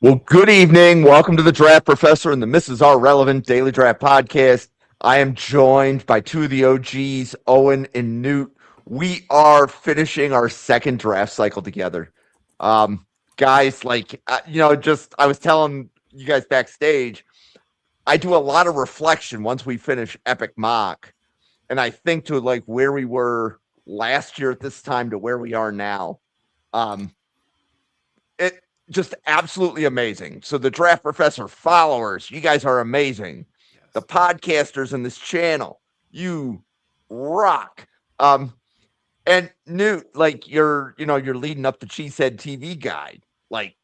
Well, good evening. Welcome to the Draft Professor and the Mrs. R Relevant Daily Draft Podcast. I am joined by two of the OGs, Owen and Newt. We are finishing our second draft cycle together. Guys, I was telling you guys backstage, I do a lot of reflection once we finish Epic Mock. And I think to like where we were last year at this time to where we are now. It just absolutely amazing. So the Draft Professor followers, you guys are amazing. Yes. The podcasters in this channel, you rock. And Newt, like you're leading up the Cheesehead TV guide. Like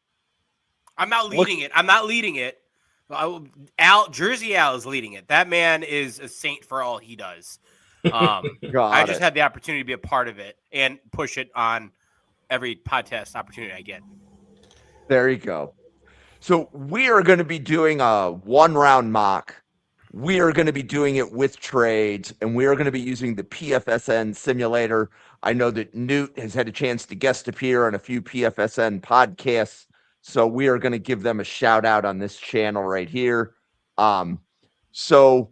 I'm not leading it. I'm not leading it. Jersey Al is leading it. That man is a saint for all he does. I just had the opportunity to be a part of it and push it on every podcast opportunity I get. There you go. So we are going to be doing a 1-round mock. We are going to be doing it with trades, and we are going to be using the PFSN simulator. I know that Newt has had a chance to guest appear on a few PFSN podcasts, so we are going to give them a shout out on this channel right here. So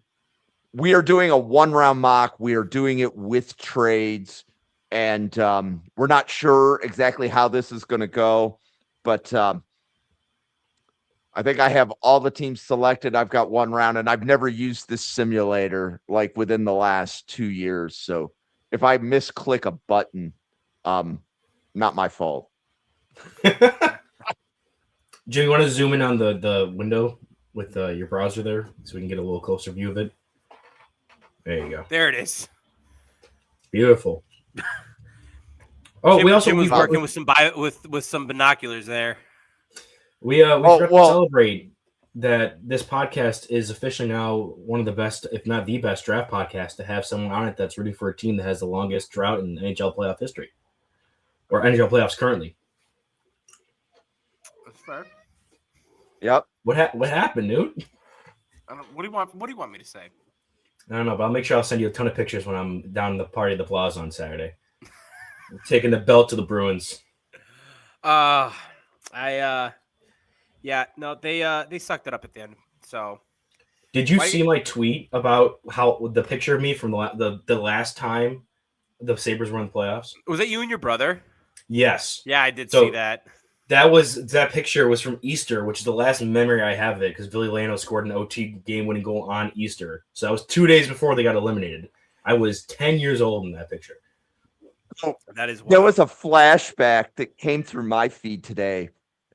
we are doing a 1-round mock. We are doing it with trades, and we're not sure exactly how this is going to go. But I think I have all the teams selected. I've got 1 round, and I've never used this simulator like within the last 2 years. So if I misclick a button, not my fault. Jim, you want to zoom in on the window with your browser there so we can get a little closer view of it? There you go. There it is. Beautiful. Oh, Jim was working with some binoculars there. We forgot to celebrate that this podcast is officially now one of the best, if not the best, draft podcast to have someone on it that's rooting for a team that has the longest drought in NHL playoff history, or NHL playoffs currently. That's fair. Yep. What happened, Newt? What do you want me to say? I don't know, but I'll make sure I'll send you a ton of pictures when I'm down in the party at the Plaza on Saturday. Taking the belt to the Bruins. They sucked it up at the end. So, did you see my tweet about how the picture of me from the last time the Sabres were in the playoffs? Was that you and your brother? Yes. Yeah, I did see that. That picture was from Easter, which is the last memory I have of it because Billy Lano scored an OT game-winning goal on Easter. So that was 2 days before they got eliminated. I was 10 years old in that picture. That is wild. There was a flashback that came through my feed today.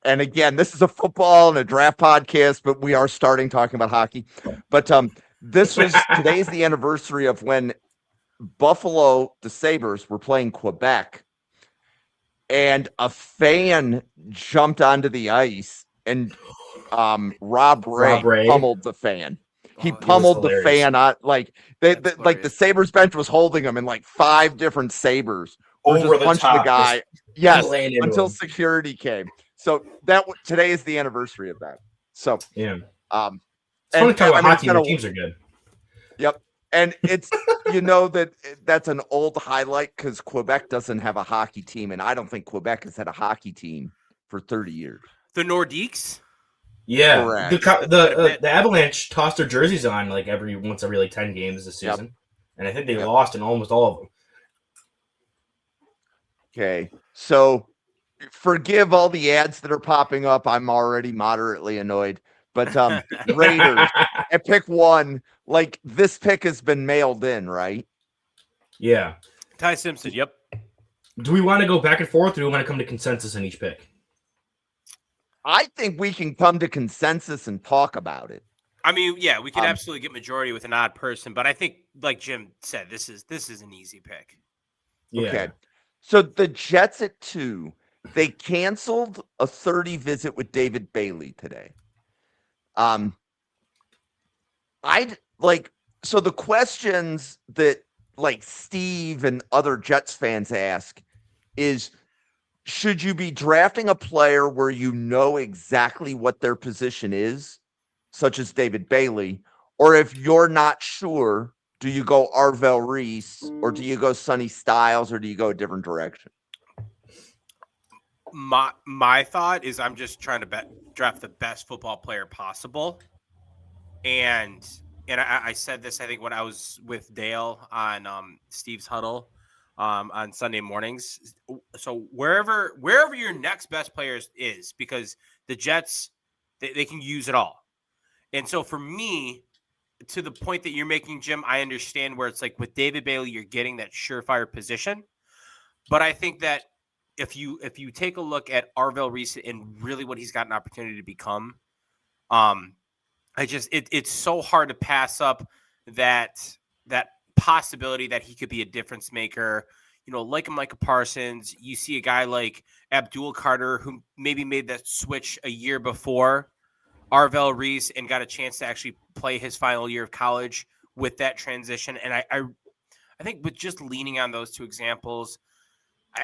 And again, this is a football and a draft podcast, but we are starting talking about hockey. But today is the anniversary of when Buffalo, the Sabres, were playing Quebec. And a fan jumped onto the ice and Rob Ray pummeled the fan. He pummeled the fan on the Sabres bench was holding him, and like 5 different Sabres were Over just the punching top, the guy. Yes, until him. security came. So today is the anniversary of that. So yeah, it's fun to talk about hockey. The teams are good. Yep, and it's that's an old highlight because Quebec doesn't have a hockey team, and I don't think Quebec has had a hockey team for 30 years. The Nordiques. Yeah, the Avalanche tossed their jerseys on like once every 10 games this season, and I think they lost in almost all of them. Okay, so forgive all the ads that are popping up. I'm already moderately annoyed, but Raiders at pick 1, like this pick has been mailed in, right? Yeah, Ty Simpson. Yep. Do we want to go back and forth, or do we want to come to consensus on each pick? I think we can come to consensus and talk about it. I mean, yeah, we could absolutely get majority with an odd person, but I think, like Jim said, this is an easy pick. Yeah. Okay. So the Jets at 2, they canceled a 30 visit with David Bailey today. So the questions that like Steve and other Jets fans ask is, should you be drafting a player where you know exactly what their position is, such as David Bailey, or if you're not sure, do you go Arvel Reese, or do you go Sonny Styles, or do you go a different direction? My thought is I'm just trying to draft the best football player possible. And I said this, I think, when I was with Dale on Steve's Huddle on Sunday mornings. So wherever your next best player is, because the Jets, they can use it all. And so for me, to the point that you're making, Jim, I understand where it's like with David Bailey, you're getting that surefire position. But I think that if you take a look at Arvell Reese and really what he's got an opportunity to become, it's so hard to pass up that possibility that he could be a difference maker. Like a Micah Parsons, you see a guy like Abdul Carter who maybe made that switch a year before Arvell Reese and got a chance to actually play his final year of college with that transition. And I think with just leaning on those two examples,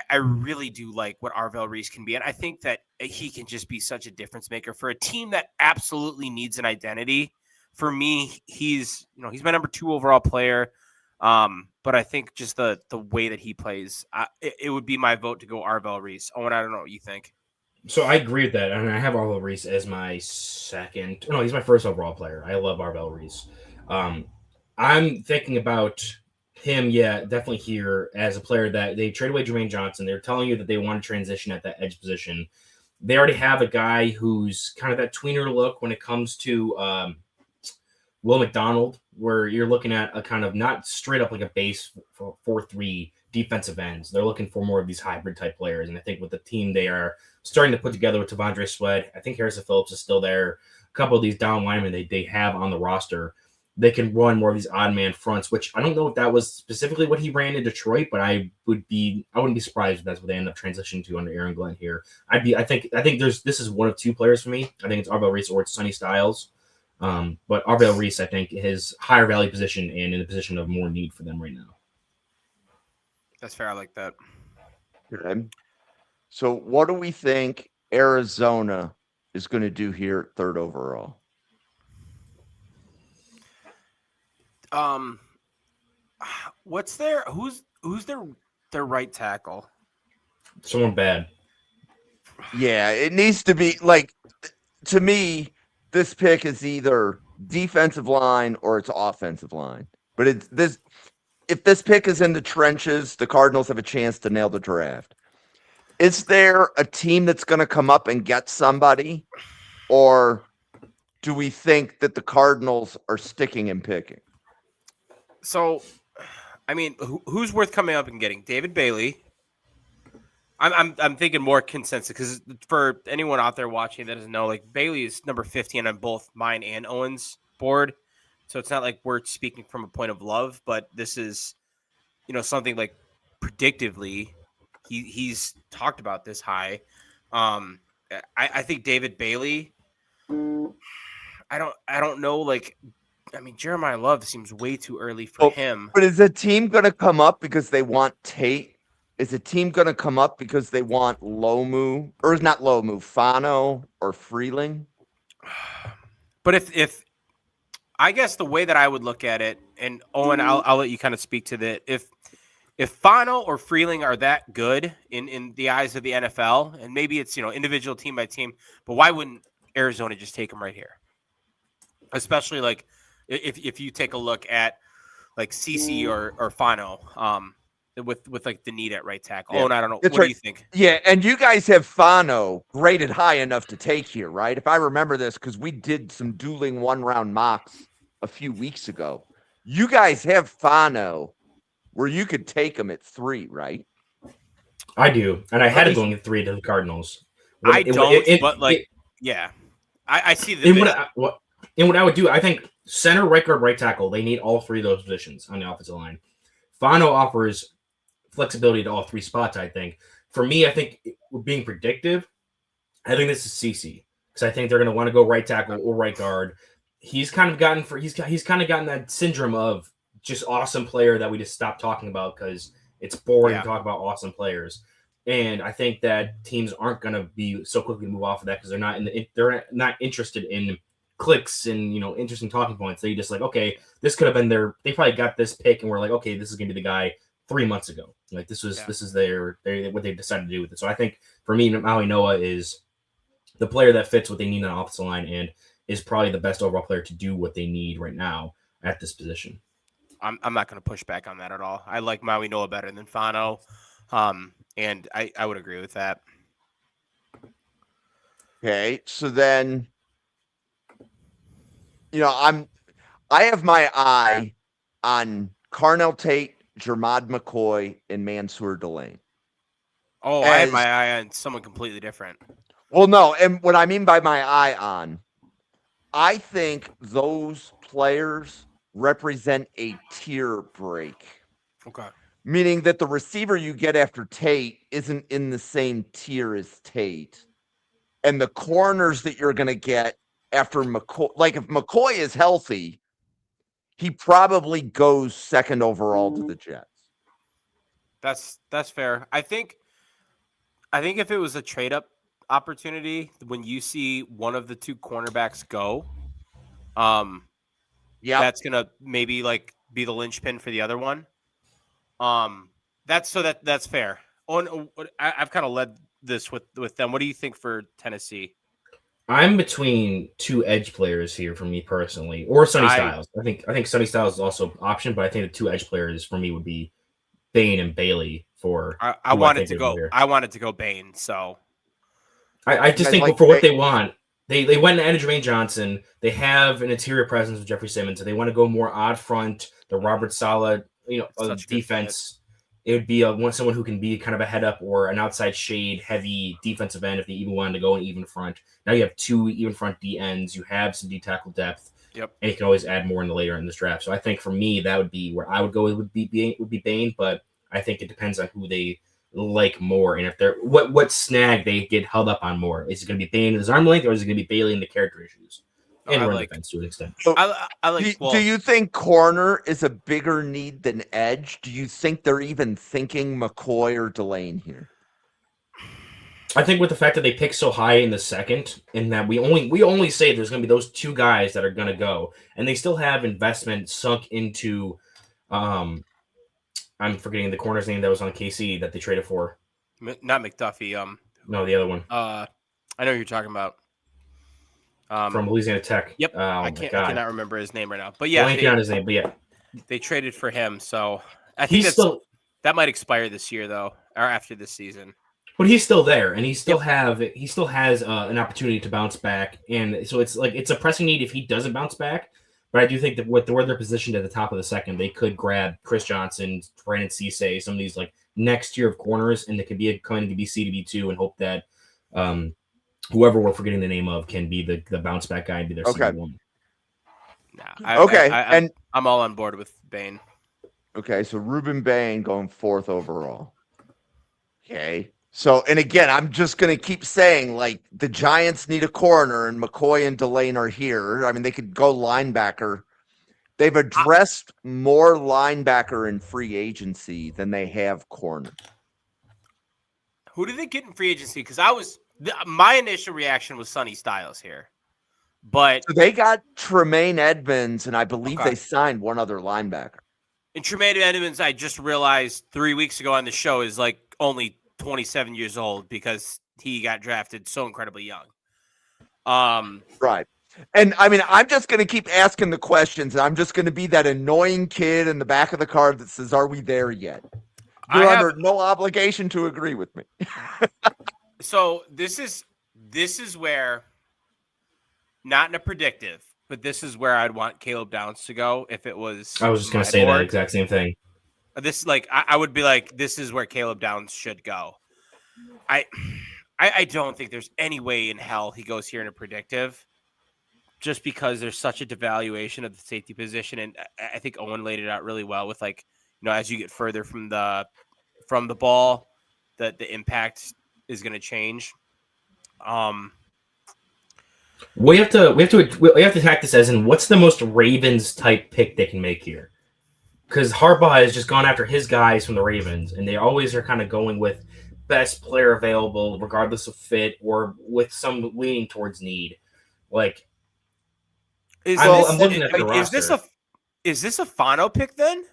I really do like what Arvell Reese can be. And I think that he can just be such a difference maker for a team that absolutely needs an identity. For me, he's my number 2 overall player. But I think just the way that he plays, it would be my vote to go Arvell Reese. Owen, I don't know what you think. So I agree with that. I mean, I have Arvell Reese as my second. No, he's my first overall player. I love Arvell Reese. I'm thinking about him, definitely here as a player that they trade away Jermaine Johnson. They're telling you that they want to transition at that edge position. They already have a guy who's kind of that tweener look when it comes to Will McDonald, where you're looking at a kind of not straight up like a base 4-3 defensive ends. They're looking for more of these hybrid type players. And I think with the team they are starting to put together with T'Vondre Sweat, I think Harrison Phillips is still there. A couple of these down linemen they have on the roster, they can run more of these odd man fronts, which I don't know if that was specifically what he ran in Detroit, but I wouldn't be surprised if that's what they end up transitioning to under Aaron Glenn here. I think this is one of 2 players for me. I think it's Arvell Reese or it's Sonny Styles. But Arvell Reese, I think, is higher value position and in a position of more need for them right now. That's fair. I like that. Okay. So what do we think Arizona is going to do here at 3rd overall? Who's their right tackle? Someone bad. Yeah, it needs to be to me, this pick is either defensive line or it's offensive line. But if this pick is in the trenches, the Cardinals have a chance to nail the draft. Is there a team that's going to come up and get somebody, or do we think that the Cardinals are sticking and picking? So, I mean, who's worth coming up and getting? David Bailey. I'm thinking more consensus, because for anyone out there watching that doesn't know, Bailey is number 15 on both mine and Owen's board. So it's not like we're speaking from a point of love, but this is, something like predictively he's talked about this high. I think David Bailey, I don't know, Jeremiah Love seems way too early for him. But is a team going to come up because they want Tate? Is a team going to come up because they want Fano or Freeling? But if I guess the way that I would look at it, and Owen, I'll let you kind of speak to that. If Fano or Freeling are that good in the eyes of the NFL, and maybe it's individual team by team, but why wouldn't Arizona just take them right here? Especially if you take a look at CC or Fano, with the need at right tackle. Yeah. Oh, and I don't know. That's what right. Do you think? Yeah, and you guys have Fano graded high enough to take here, right? If I remember this, because we did some dueling 1-round mocks a few weeks ago. You guys have Fano where you could take him at 3, right? I do, and I had it going at 3 to the Cardinals. I see the. What I would do, I think center, right guard, right tackle, they need all 3 of those positions on the offensive line. Fano offers flexibility to all 3 spots, I think. For me, I think being predictive, I think this is CC, because I think they're going to want to go right tackle or right guard. He's kind of gotten that syndrome of just awesome player that we just stopped talking about because it's boring to talk about awesome players. And I think that teams aren't going to be so quickly move off of that because they're not interested in clicks and interesting talking points. They just okay, this could have been they probably got this pick and we're like, okay, this is gonna be the guy 3 months ago. This is what they decided to do with it. So I think for me, Maui Noah is the player that fits what they need on the offensive line and is probably the best overall player to do what they need right now at this position. I'm not going to push back on that at all. I like Maui Noa better than Fano, and I would agree with that. Okay, so then, I have my eye on Carnell Tate, Jermod McCoy, and Mansour Delane. Oh, I had my eye on someone completely different. Well, no, and what I mean by my eye on, I think those players represent a tier break. Okay. Meaning that the receiver you get after Tate isn't in the same tier as Tate. And the corners that you're going to get after McCoy, like if McCoy is healthy, he probably goes second overall to the Jets. That's fair. I think if it was a trade up opportunity, when you see one of the two cornerbacks go, that's gonna maybe like be the linchpin for the other one. That's fair. I've kind of led this with them. What do you think for Tennessee? I'm between two edge players here for me personally, or Sonny Styles. I think Sonny Styles is also an option, but I think the two edge players for me would be Bain and Bailey. I wanted to go Bain, so I just think for what they want, they went and added Jermaine Johnson. They have an interior presence with Jeffrey Simmons, so they want to go more odd front. The Robert Saleh, defense. It would be someone who can be kind of a head up or an outside shade heavy defensive end if they even wanted to go an even front. Now you have two even front D ends. You have some D tackle depth. Yep. And you can always add more in the later in this draft. So I think for me that would be where I would go. It would be Bain, but I think it depends on who they like more and if they're what snag they get held up on more. Is it going to be Bain in his arm length or is it going to be Bailey in the character issues? And run defense to an extent. So do you think corner is a bigger need than edge? Do you think they're even thinking McCoy or Delane here? I think with the fact that they pick so high in the second, and that we only say there's going to be those two guys that are going to go, and they still have investment sunk into, I'm forgetting the corner's name that was on KC that they traded for. Not McDuffie. No, the other one. I know who you're talking about. From Louisiana Tech. Yep. I cannot remember his name right now. But yeah, they traded for him. So I think that might expire this year though, or after this season. But he's still there, and he still has an opportunity to bounce back, and so it's a pressing need if he doesn't bounce back. But I do think that where they're positioned at the top of the second, they could grab Chris Johnson, Brandon Cisse, some of these like next year of corners, and they could be coming to be C2B2 and hope that whoever we're forgetting the name of can be the bounce back guy and be their C1. I'm all on board with Bain. Okay, so Ruben Bain going 4th overall. Okay. So, and again, I'm just going to keep saying, like, the Giants need a corner, and McCoy and Delane are here. I mean, they could go linebacker. They've addressed more linebacker in free agency than they have corner. Who did they get in free agency? Because my initial reaction was Sonny Styles here. But so they got Tremaine Edmonds, and I believe they signed one other linebacker. And Tremaine Edmonds, I just realized 3 weeks ago on the show, is like only 27 years old because he got drafted so incredibly young. Right. And I mean, I'm just going to keep asking the questions, and I'm just going to be that annoying kid in the back of the card that says, "Are we there yet?" You're under no obligation to agree with me. So this is where, not in a predictive, but this is where I'd want Caleb Downs to go if it was. I was just going to say that exact same thing. This I would be like, this is where Caleb Downs should go. I don't think there's any way in hell he goes here in a predictive, just because there's such a devaluation of the safety position, and I think Owen laid it out really well with as you get further from the ball, that the impact is going to change. We have to attack this as in what's the most Ravens type pick they can make here. Because Harbaugh has just gone after his guys from the Ravens, and they always are kind of going with best player available, regardless of fit, or with some leaning towards need. Like, I'm looking at the roster. Is this a Fano pick then?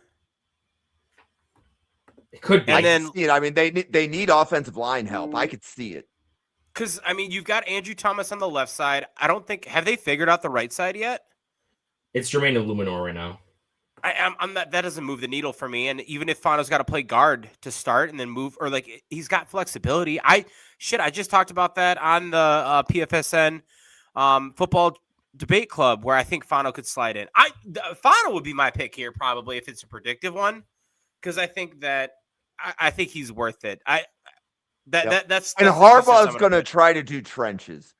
It could be. I can see it. I mean, they need offensive line help. I could see it. Because, I mean, you've got Andrew Thomas on the left side. I don't think – have they figured out the right side yet? It's Jermaine and Luminor right now. I'm not, that doesn't move the needle for me. And even if Fano's got to play guard to start and then move, or like he's got flexibility. I just talked about that on the PFSN football debate club where I think Fano could slide in. Fano would be my pick here probably if it's a predictive one because I think that I think he's worth it. That's and Harbaugh's going to try to do trenches.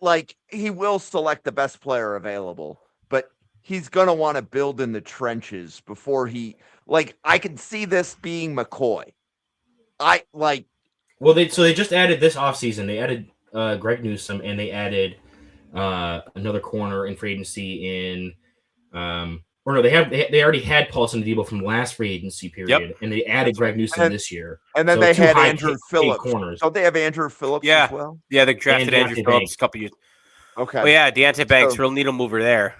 Like he will select the best player available, but he's going to want to build in the trenches before I can see this being McCoy. Well, they just added this offseason. They added Greg Newsome and they added another corner in free agency they already had Paulson Adebo from last free agency period, and they added Greg Newsome this year. And then they had Andrew Phillips. Corners. Don't they have Andrew Phillips as well? Yeah, they drafted Andrew Phillips a couple years. Okay. Well, yeah, Deontay Banks, real needle mover there.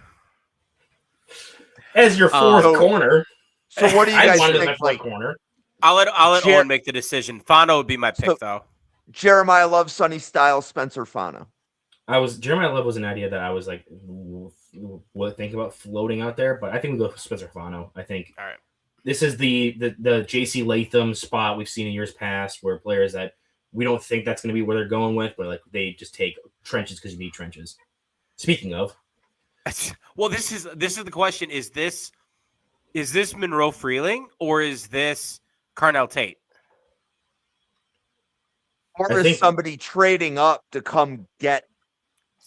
As your fourth corner. So what do you guys think? Like corner. I'll let Owen make the decision. Fano would be my pick, though. Jeremiah Love, Sonny Styles, Spencer Fano. Jeremiah Love was an idea that I was like, think about floating out there, but I think we go for Spencer Fano. I think all right. This is the JC Latham spot we've seen in years past, where players that we don't think that's going to be where they're going with, but like they just take trenches because you need trenches. Speaking of, well, this is the question: is this Monroe Freeling or is this Carnell Tate? Or is somebody trading up to come get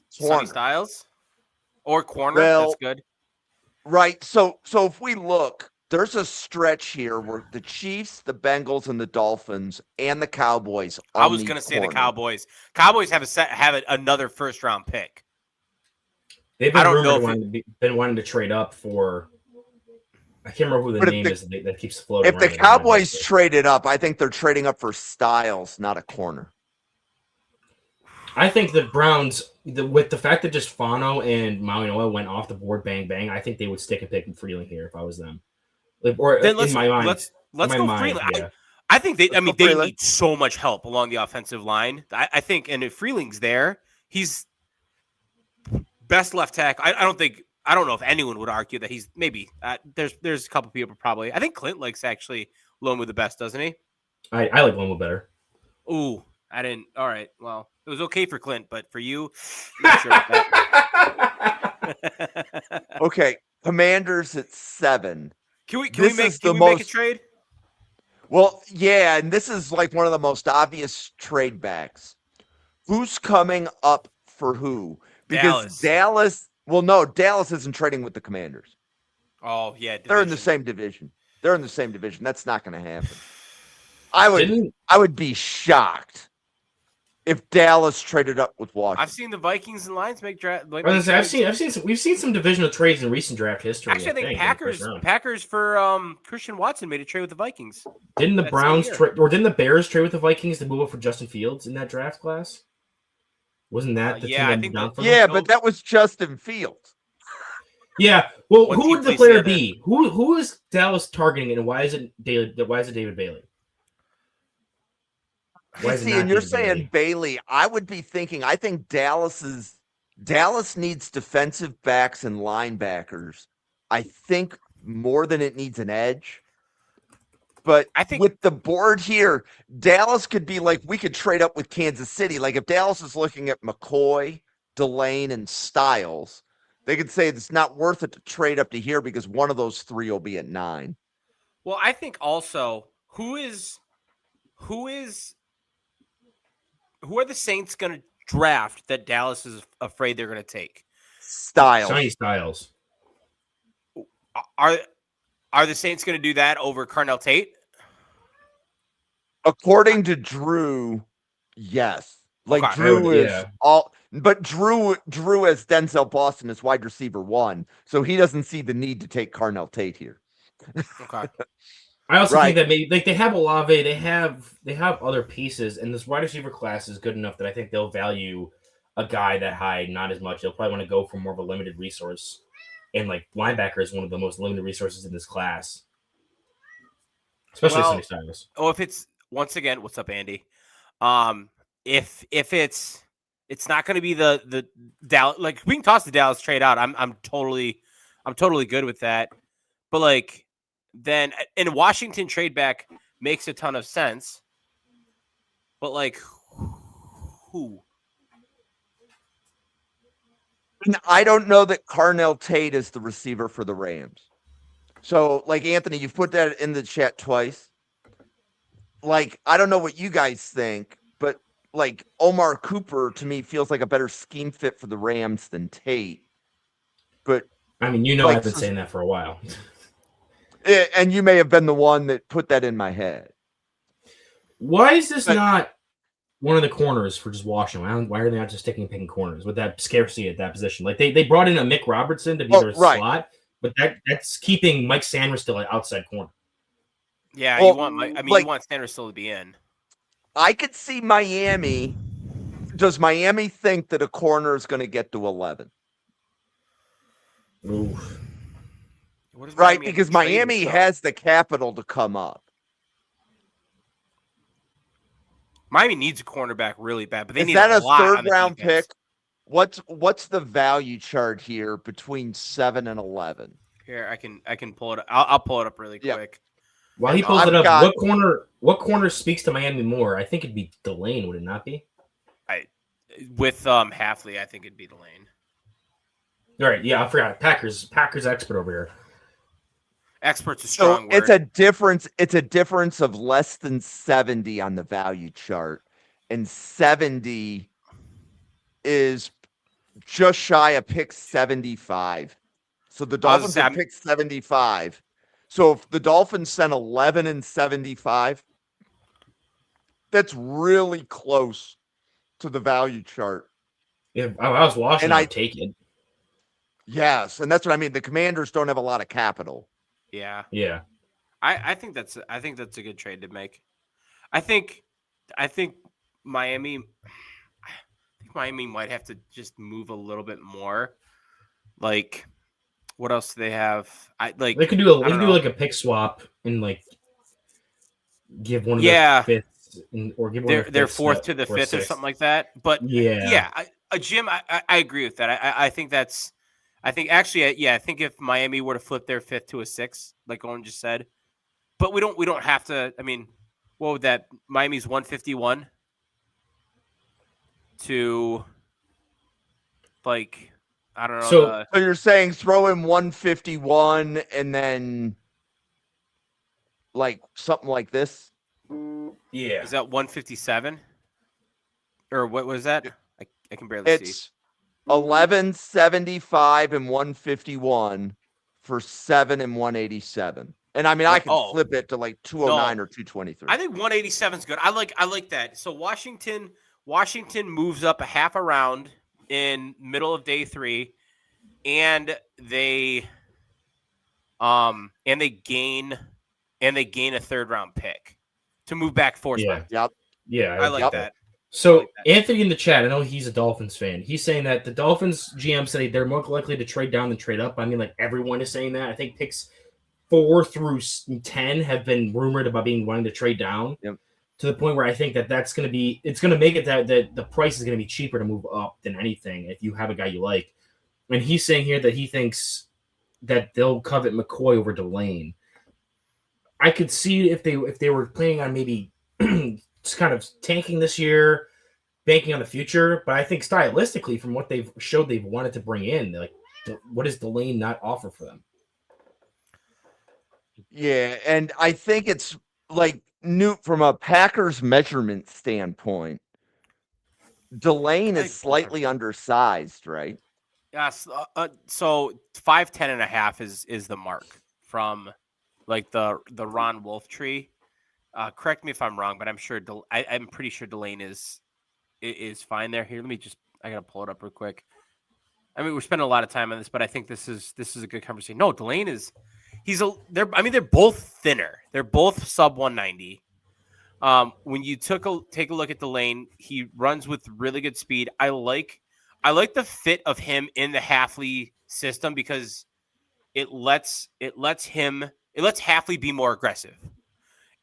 Sonny Styles or corner? That's good. Right. So if we look, there's a stretch here where the Chiefs, the Bengals, and the Dolphins and the Cowboys. I was going to say the Cowboys. Cowboys have another first round pick. They've been wanting to trade up for. I can't remember who the name is that keeps floating. If the Cowboys traded up, I think they're trading up for Styles, not a corner. I think the Browns, with the fact that just Fano and Maui went off the board, bang bang, I think they would stick and pick Freeling here if I was them. In my mind, let's go Freeling. Yeah. I think they need so much help along the offensive line. I think, and if Freeling's there, he's best left tackle. I don't know if anyone would argue that he's maybe. There's a couple people probably. I think Clint likes actually Lomu the best, doesn't he? I like Lomu better. Ooh, I didn't. All right, well, it was okay for Clint, but for you, not sure about that. Okay, Commanders at 7. Can we make a trade? Well, yeah, and this is like one of the most obvious trade backs. Who's coming up for who? Because Dallas. Well, no, Dallas isn't trading with the Commanders. Oh, yeah. They're in the same division. That's not going to happen. I would be shocked if Dallas traded up with Washington. I've seen the Vikings and Lions make draft. We've seen some divisional trades in recent draft history. Actually, I think Packers for Christian Watson made a trade with the Vikings. Didn't the Browns didn't the Bears trade with the Vikings to move up for Justin Fields in that draft class? Wasn't that the team I think but that was Justin Fields. Yeah. Well, who would the player be? Who is Dallas targeting, and why is it David Bailey? And you're saying Bailey. I would be thinking. I think Dallas needs defensive backs and linebackers. I think more than it needs an edge. But I think with the board here, Dallas could be like, we could trade up with Kansas City. Like if Dallas is looking at McCoy, Delane, and Styles, they could say it's not worth it to trade up to here because one of those three will be at 9. Well, I think also who are the Saints going to draft that Dallas is afraid they're going to take? Sonny Styles. Are the Saints going to do that over Carnell Tate? According to Drew, yes. Like Drew is all, but Drew as Denzel Boston as wide receiver 1, so he doesn't see the need to take Carnell Tate here. Okay. I also think that maybe like they have Olave, they have other pieces, and this wide receiver class is good enough that I think they'll value a guy that high not as much. They'll probably want to go for more of a limited resource. And like linebacker is one of the most limited resources in this class, especially Sonny Styles. Oh, if it's once again, what's up, Andy? if it's not going to be the Dallas, like we can toss the Dallas trade out. I'm totally good with that. But like then in Washington trade back makes a ton of sense. But like who? And I don't know that Carnell Tate is the receiver for the Rams. So, like, Anthony, you've put that in the chat twice. Like, I don't know what you guys think, but like Omar Cooper to me feels like a better scheme fit for the Rams than Tate. But I mean, like, I've been saying that for a while. And you may have been the one that put that in my head. Why is this not one of the corners for just Washington? Why are they not just picking corners with that scarcity at that position? Like they brought in a Mick Robertson to be their slot, but that's keeping Mike Sanders still at outside corner. Yeah, you want Sanders still to be in. I could see Miami. Does Miami think that a corner is going to get to 11? Oof. Right, because Miami has the capital to come up. Miami needs a cornerback really bad, but they need that a lot third on the round defense. pick? What's the value chart here between 7 and 11? Here, I can pull it up. I'll pull it up really quick. While he pulls it up, what corner speaks to Miami more? I think it'd be Delane, would it not be? With Hafley, I think it'd be Delane. All right, yeah, I forgot. Packers expert over here. Expert's a strong word. It's a difference of less than 70 on the value chart, and 70 is just shy of pick 75. So the Dolphins have picked 75. So if the Dolphins sent 11 and 75, that's really close to the value chart. Yeah, I was watching. I'd take it. Yes, and that's what I mean. The Commanders don't have a lot of capital. Yeah. I think that's a good trade to make. I think Miami might have to just move a little bit more. Like, what else do they have? They could do like a pick swap and like give one of the fifths or give one their fourth to the fifth or something like that. But Jim, I agree with that. I think if Miami were to flip their fifth to a six, like Owen just said, but we don't have to. I mean, what would that? Miami's 151 to like. I don't know. So you're saying throw in 151 and then like something like this? Yeah. Is that 157? Or what was that? I can barely see. It's 1175 and 151 for 7 and 187. And I mean, I can flip it to like 209 or 223. I think 187 is good. I like that. So Washington moves up a half a round in middle of day 3, and they gain a third round pick to move back 4 spots. Yep. Yeah, I like that. So Anthony in the chat, I know he's a Dolphins fan. He's saying that the Dolphins GM said they're more likely to trade down than trade up. I mean, like everyone is saying that. I think picks 4 through 10 have been rumored about being wanting to trade down. Yep. To the point where I think it's going to make it that the price is going to be cheaper to move up than anything if you have a guy you like. And he's saying here that he thinks that they'll covet McCoy over Delane. I could see if they were planning on maybe just kind of tanking this year, banking on the future. But I think stylistically, from what they've showed they've wanted to bring in, like what does Delane not offer for them? Yeah, and I think it's like Newt, from a Packers measurement standpoint, Delane is slightly undersized, right? Yes. So 5'10" and a half is the mark from like the Ron Wolf tree. Correct me if I'm wrong, but I'm sure I'm pretty sure Delane is fine there. Here, I gotta pull it up real quick. I mean, we're spending a lot of time on this, but I think this is a good conversation. No, Delane is. They're both thinner. They're both sub 190. When you take a look at Delane, he runs with really good speed. I like the fit of him in the Hafley system because it lets Hafley be more aggressive.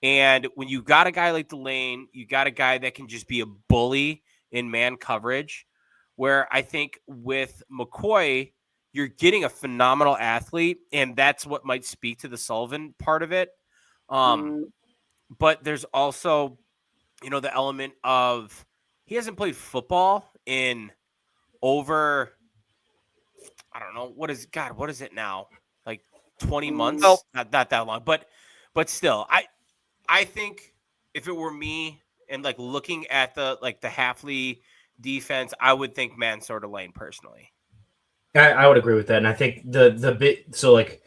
And when you got a guy like Delane, you got a guy that can just be a bully in man coverage, where I think with McCoy, you're getting a phenomenal athlete, and that's what might speak to the Sullivan part of it. But there's also, the element of he hasn't played football in over, I don't know, what is it now? Like 20 months? Well, not that long, but still, I think if it were me and like looking at the Hafley defense, I would think Mansour Delane personally. I would agree with that, and I think the bit so like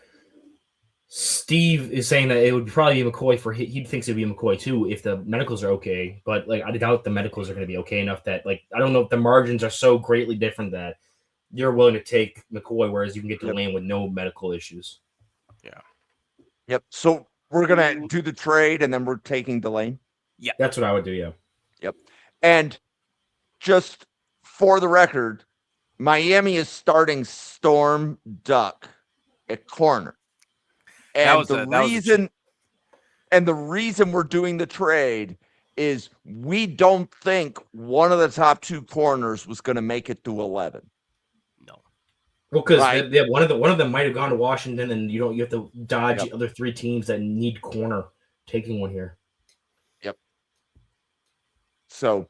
Steve is saying that it would probably be McCoy he thinks it'd be McCoy too if the medicals are okay, but like I doubt the medicals are going to be okay enough that like I don't know if the margins are so greatly different that you're willing to take McCoy, whereas you can get Delane with no medical issues. Yeah. Yep. So we're gonna do the trade, and then we're taking Delane. Yeah, that's what I would do. Yeah. Yep. And just for the record, Miami is starting Storm Duck at corner. And the reason we're doing the trade is we don't think one of the top two corners was going to make it to 11. No. Well, because one of them might have gone to Washington, and you have to dodge the other three teams that need corner taking one here. Yep. So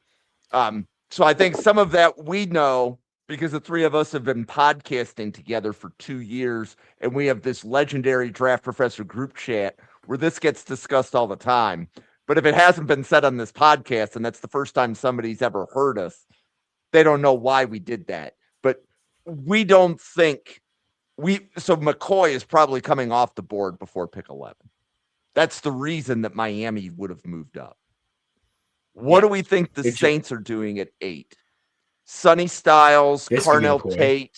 I think some of that we know because the three of us have been podcasting together for 2 years, and we have this legendary Draft Professor group chat where this gets discussed all the time. But if it hasn't been said on this podcast, and that's the first time somebody's ever heard us, they don't know why we did that. But we don't think so McCoy is probably coming off the board before pick 11. That's the reason that Miami would have moved up. What do we think the Saints are doing at 8? Sonny Styles, Carnell Tate,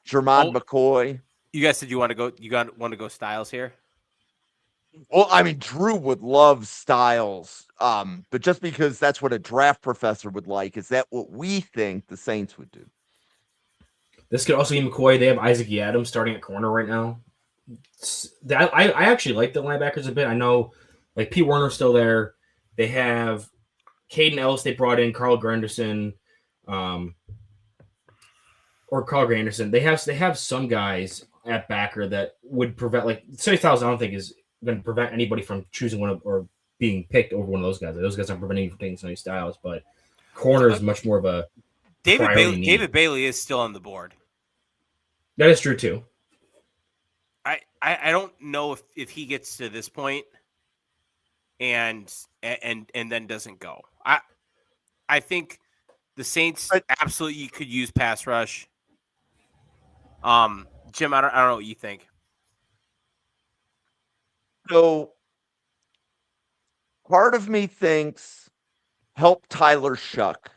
Jermod McCoy. You guys said you want to go Styles here? Well, I mean, Drew would love Styles, but just because that's what a draft professor would like, is that what we think the Saints would do? This could also be McCoy. They have Isaac Adams starting at corner right now. I actually like the linebackers a bit. I know, like, P. Warner's still there. They have Caden Ellis they brought in, Carl Granderson, or Carl Granderson. They have some guys at backer that would prevent, like, Sonny Styles I don't think is going to prevent anybody from choosing one of or being picked over one of those guys. Those guys aren't preventing you from taking Sonny Styles, but corner is much more of a David Bailey is still on the board. That is true too. I don't know if he gets to this point and then doesn't go. I think the Saints absolutely could use pass rush. Jim, I don't know what you think. So part of me thinks help Tyler Shuck.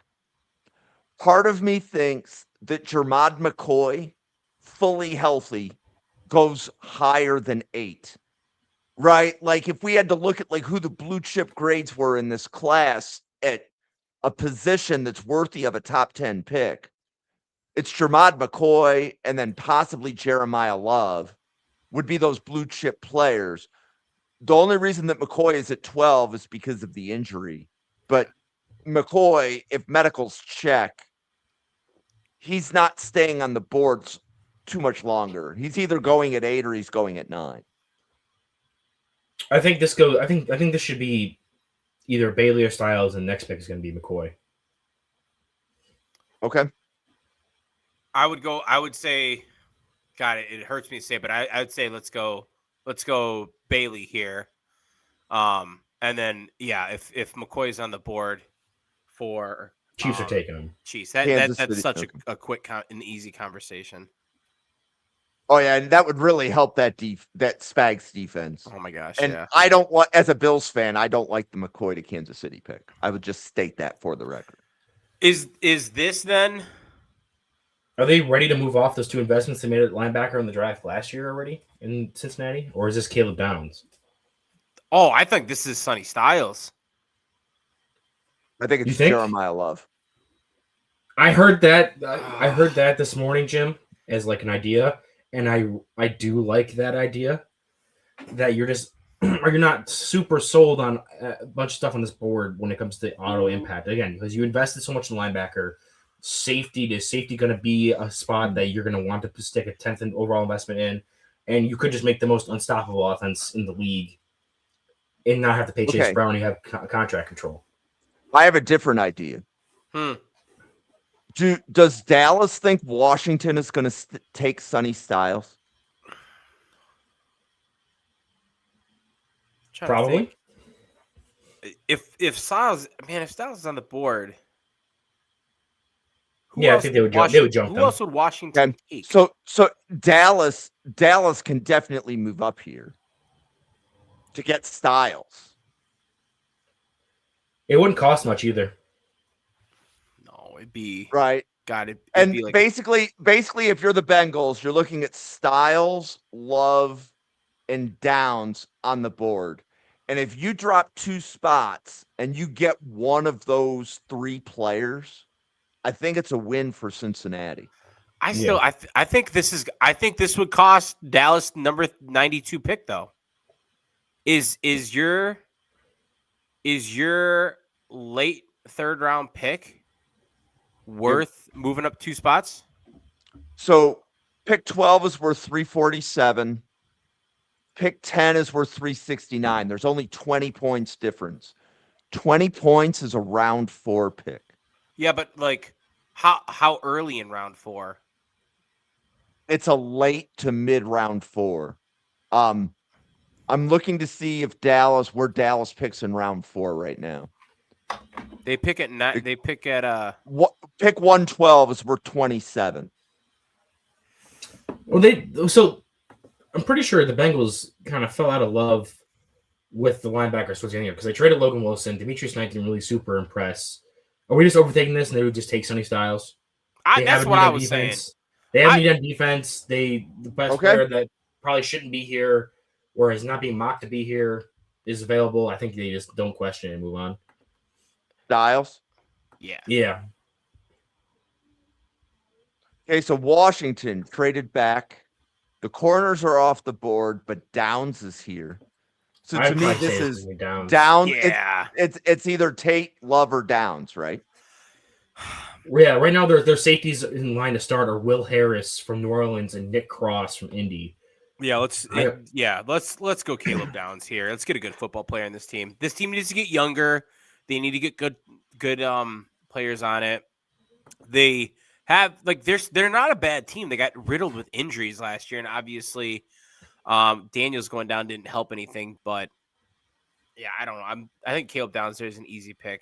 Part of me thinks that Jermod McCoy, fully healthy, goes higher than 8. Right? Like if we had to look at like who the blue chip grades were in this class at a position that's worthy of a top 10 pick, it's Jermod McCoy and then possibly Jeremiah Love would be those blue chip players. The only reason that McCoy is at 12 is because of the injury. But McCoy, if medicals check, he's not staying on the boards too much longer. He's either going at 8 or he's going at 9. I think this should be either Bailey or Styles, and the next pick is going to be McCoy. Okay. I would say, God, it hurts me to say, but I would say let's go Bailey here. And then if McCoy's on the board for Chiefs are taking him. Chiefs. That's such a quick and easy conversation. Oh yeah, and that would really help that Spags defense. Oh my gosh! And I don't want, as a Bills fan, I don't like the McCoy to Kansas City pick. I would just state that for the record. Is this then? Are they ready to move off those two investments they made at linebacker in the draft last year already in Cincinnati, or is this Caleb Downs? Oh, I think this is Sonny Styles. I think it's Jeremiah Love. I heard that. I heard that this morning, Jim, as like an idea. And I do like that idea that you're just or you're not super sold on a bunch of stuff on this board when it comes to auto impact. Again, because you invested so much in linebacker, safety going to be a spot that you're going to want to stick a 10th in overall investment in, and you could just make the most unstoppable offense in the league and not have to pay Chase Brown when you have contract control. I have a different idea. Does Dallas think Washington is going to take Sonny Styles? Probably. If Styles is on the board, I think they would jump them. Who else would Washington take? So Dallas can definitely move up here to get Styles. It wouldn't cost much either. No, it'd be right. Got it. And be like, basically, if you're the Bengals, you're looking at Styles, Love, and Downs on the board. And if you drop 2 spots and you get one of those 3 players, I think it's a win for Cincinnati. I think this would cost Dallas number 92 pick though. Is your late 3rd round pick worth moving up 2 spots? So pick 12 is worth 347. Pick 10 is worth 369. There's only 20 points difference. 20 points is a round 4 pick. Yeah, but like how early in round 4? It's a late to mid round 4. I'm looking to see if where Dallas picks in round 4 right now. They pick at pick 112 is worth 27. Well, I'm pretty sure the Bengals kind of fell out of love with the linebackers towards the end because they traded Logan Wilson. Demetrius Knight didn't really super impress. Are we just overtaking this and they would just take Sonny Styles? That's what I was saying. They have need on defense. The best player that probably shouldn't be here or is not being mocked to be here is available. I think they just don't question it and move on. Styles? Yeah. Yeah. Okay, so Washington traded back. The corners are off the board, but Downs is here. So to me, this is Downs. Yeah. It's either Tate, Love, or Downs, right? Yeah, right now their safeties in line to start are Will Harris from New Orleans and Nick Cross from Indy. Yeah, let's go Caleb Downs here. Let's get a good football player in this team. This team needs to get younger. They need to get good players on it. They have they're not a bad team. They got riddled with injuries last year, and obviously Daniels going down didn't help anything. But yeah, I don't know. I think Caleb Downs there is an easy pick.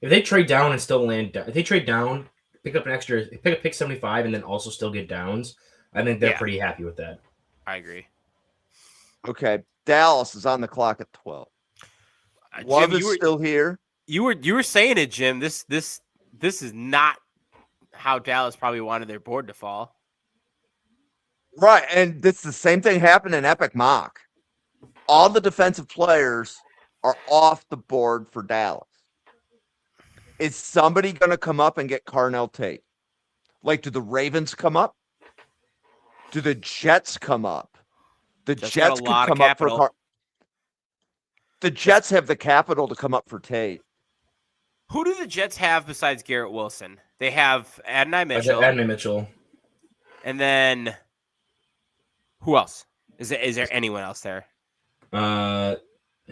If they trade down and still land, if they trade down, pick up pick 75, and then also still get Downs, I think they're pretty happy with that. I agree. Okay, Dallas is on the clock at 12. Love is still here. You were saying it, Jim. This is not how Dallas probably wanted their board to fall. Right, and this the same thing happened in Epic Mock. All the defensive players are off the board for Dallas. Is somebody going to come up and get Carnell Tate? Like, do the Ravens come up? Do the Jets come up? The Jets could come up for the Jets have the capital to come up for Tate. Who do the Jets have besides Garrett Wilson? They have Adonai Mitchell. And then who else? Is there anyone else there? I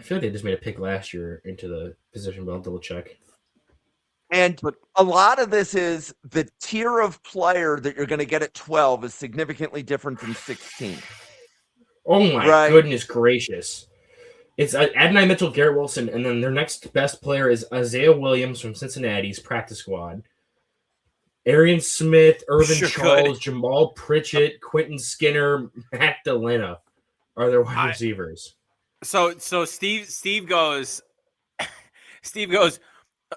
feel like they just made a pick last year into the position, but I'll double check. And a lot of this is the tier of player that you're going to get at 12 is significantly different than 16. Oh my goodness gracious. It's Adonai Mitchell, Garrett Wilson, and then their next best player is Isaiah Williams from Cincinnati's practice squad. Arian Smith, Irvin Charles, Jamal Pritchett, Quentin Skinner, Matt Delena are their wide receivers. So Steve goes,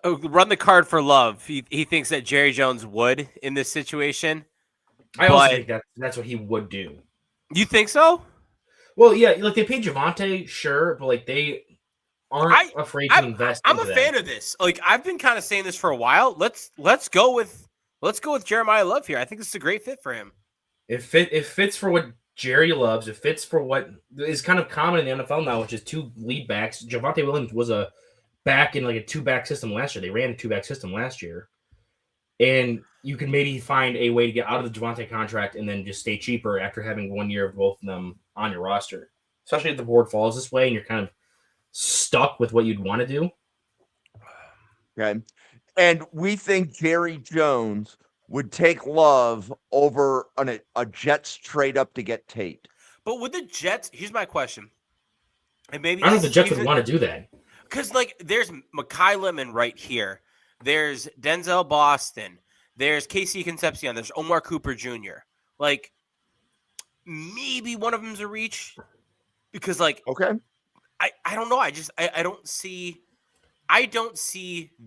run the card for Love. He thinks that Jerry Jones would in this situation. I also think that's what he would do. You think so? Well, yeah, like they paid Javonte, sure, but like they aren't afraid to invest. I'm a fan of this. Like I've been kind of saying this for a while. Let's go with Jeremiah Love here. I think this is a great fit for him. It fits for what Jerry loves. It fits for what is kind of common in the NFL now, which is two lead backs. Javonte Williams was a back in like a two-back system last year. They ran a two-back system last year. And you can maybe find a way to get out of the Javonte contract and then just stay cheaper after having 1 year of both of them on your roster. Especially if the board falls this way and you're kind of stuck with what you'd want to do. Okay. And we think Jerry Jones would take Love over a Jets trade up to get Tate. But with the Jets, here's my question. And maybe I don't know if the Jets would want to do that. Because, like, there's Mekhi Lemon right here. There's Denzel Boston. There's Casey Concepcion. There's Omar Cooper Jr. Like, maybe one of them's a reach. Because, like, okay, I don't know. I don't see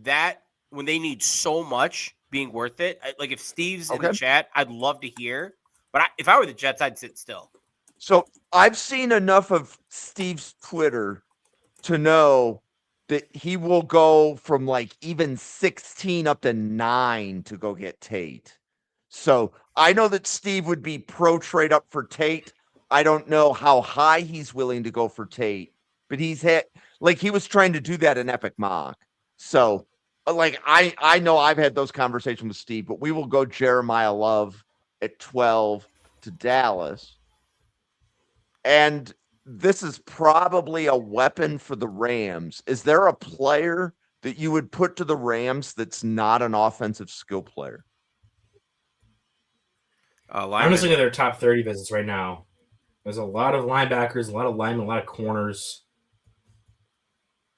that when they need so much being worth it. Like, if Steve's in the chat, I'd love to hear. But if I were the Jets, I'd sit still. So I've seen enough of Steve's Twitter to know that he will go from like even 16 up to 9 to go get Tate. So I know that Steve would be pro trade up for Tate. I don't know how high he's willing to go for Tate, but he was trying to do that in Epic Mock. So like, I know I've had those conversations with Steve, but we will go Jeremiah Love at 12 to Dallas. And this is probably a weapon for the Rams. Is there a player that you would put to the Rams that's not an offensive skill player? I'm just looking at their top 30 visits right now. There's a lot of linebackers, a lot of linemen, a lot of corners.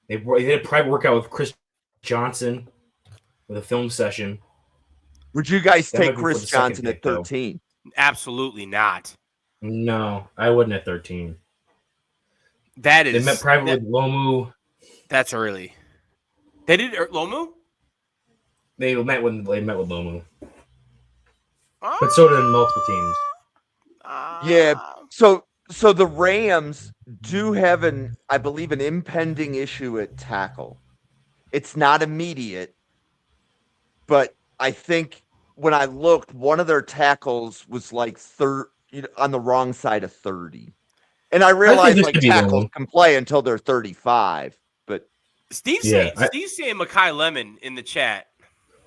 They did a private workout with Chris Johnson with a film session. Would you guys take Chris Johnson at 13? Absolutely not. No, I wouldn't at 13. They met privately with Lomu. That's early. They did Lomu? They met with Lomu. But so did multiple teams. Yeah. So the Rams do have I believe an impending issue at tackle. It's not immediate, but I think when I looked, one of their tackles was like on the wrong side of 30. And I realize like tackles can play until they're 35, but Steve's saying Mekhi Lemon in the chat.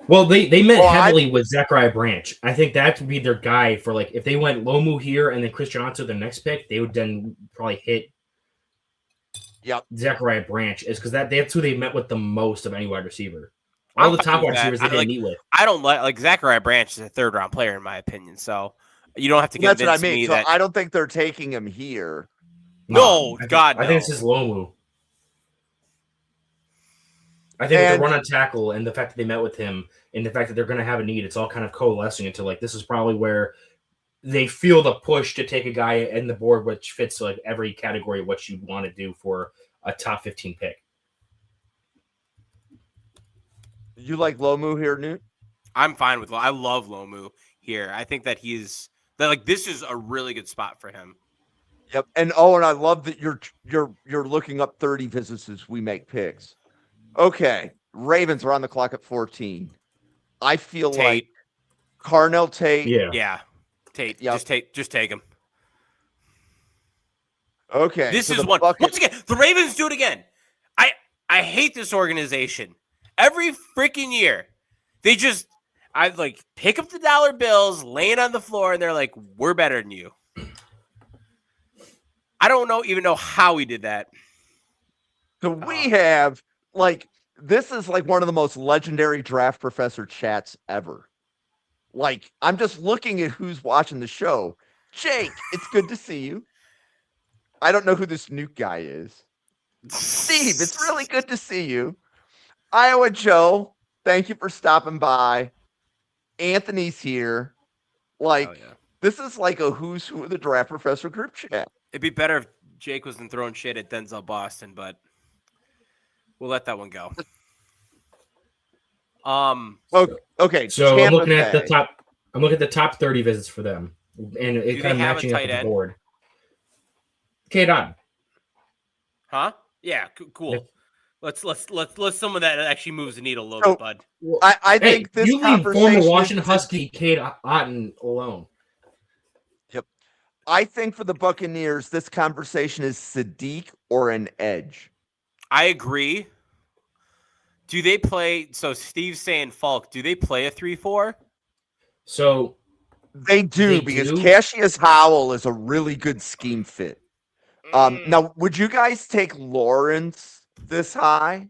Well, they met heavily with Zachariah Branch. I think that would be their guy for like if they went Lomu here and then Chris Johnson the next pick, they would then probably hit Zachariah Branch is because that's who they met with the most of any wide receiver. All the top wide receivers they didn't meet with. I don't like Zachariah Branch is a 3rd round player in my opinion, so you don't have to convince that's what I mean. me so that I don't think they're taking him here. No, I no. think it's just Lomu. I think the run on tackle and the fact that they met with him and the fact that they're going to have a need, it's all kind of coalescing into like this is probably where they feel the push to take a guy in the board which fits like every category of what you'd want to do for a top 15 pick. You like Lomu here, Newt? I'm fine with I love Lomu here. I think that this is a really good spot for him. Yep. And Owen, I love that you're looking up 30 visits as we make picks. Okay. Ravens are on the clock at 14. I feel like Carnell Tate. Yeah. Tate. Yep. Just take him. Okay. This is one. Once again, the Ravens do it again. I hate this organization. Every freaking year, I like pick up the dollar bills, lay it on the floor, and they're like, "We're better than you." I don't even know how we did that. So we have this is like one of the most legendary draft professor chats ever. Like, I'm just looking at who's watching the show. Jake, it's good to see you. I don't know who this Newt guy is. Steve, it's really good to see you. Iowa Joe, thank you for stopping by. Anthony's here. This is like a who's who of the draft professor group chat. It'd be better if Jake wasn't throwing shit at Denzel Boston, but we'll let that one go. Okay. So I'm looking at the top. I'm looking at the top 30 visits for them, and it kind of matching up with the board. K. Dot. Huh? Yeah. Cool. Yeah. Let's someone that actually moves the needle a little bit, bud. I think this you leave former Washington Husky Cade Otten alone. Yep. I think for the Buccaneers, this conversation is Sadiq or an edge. I agree. Do they play? So Steve's saying Falk. Do they play a 3-4? So they do because Cassius Howell is a really good scheme fit. Now, would you guys take Lawrence this high?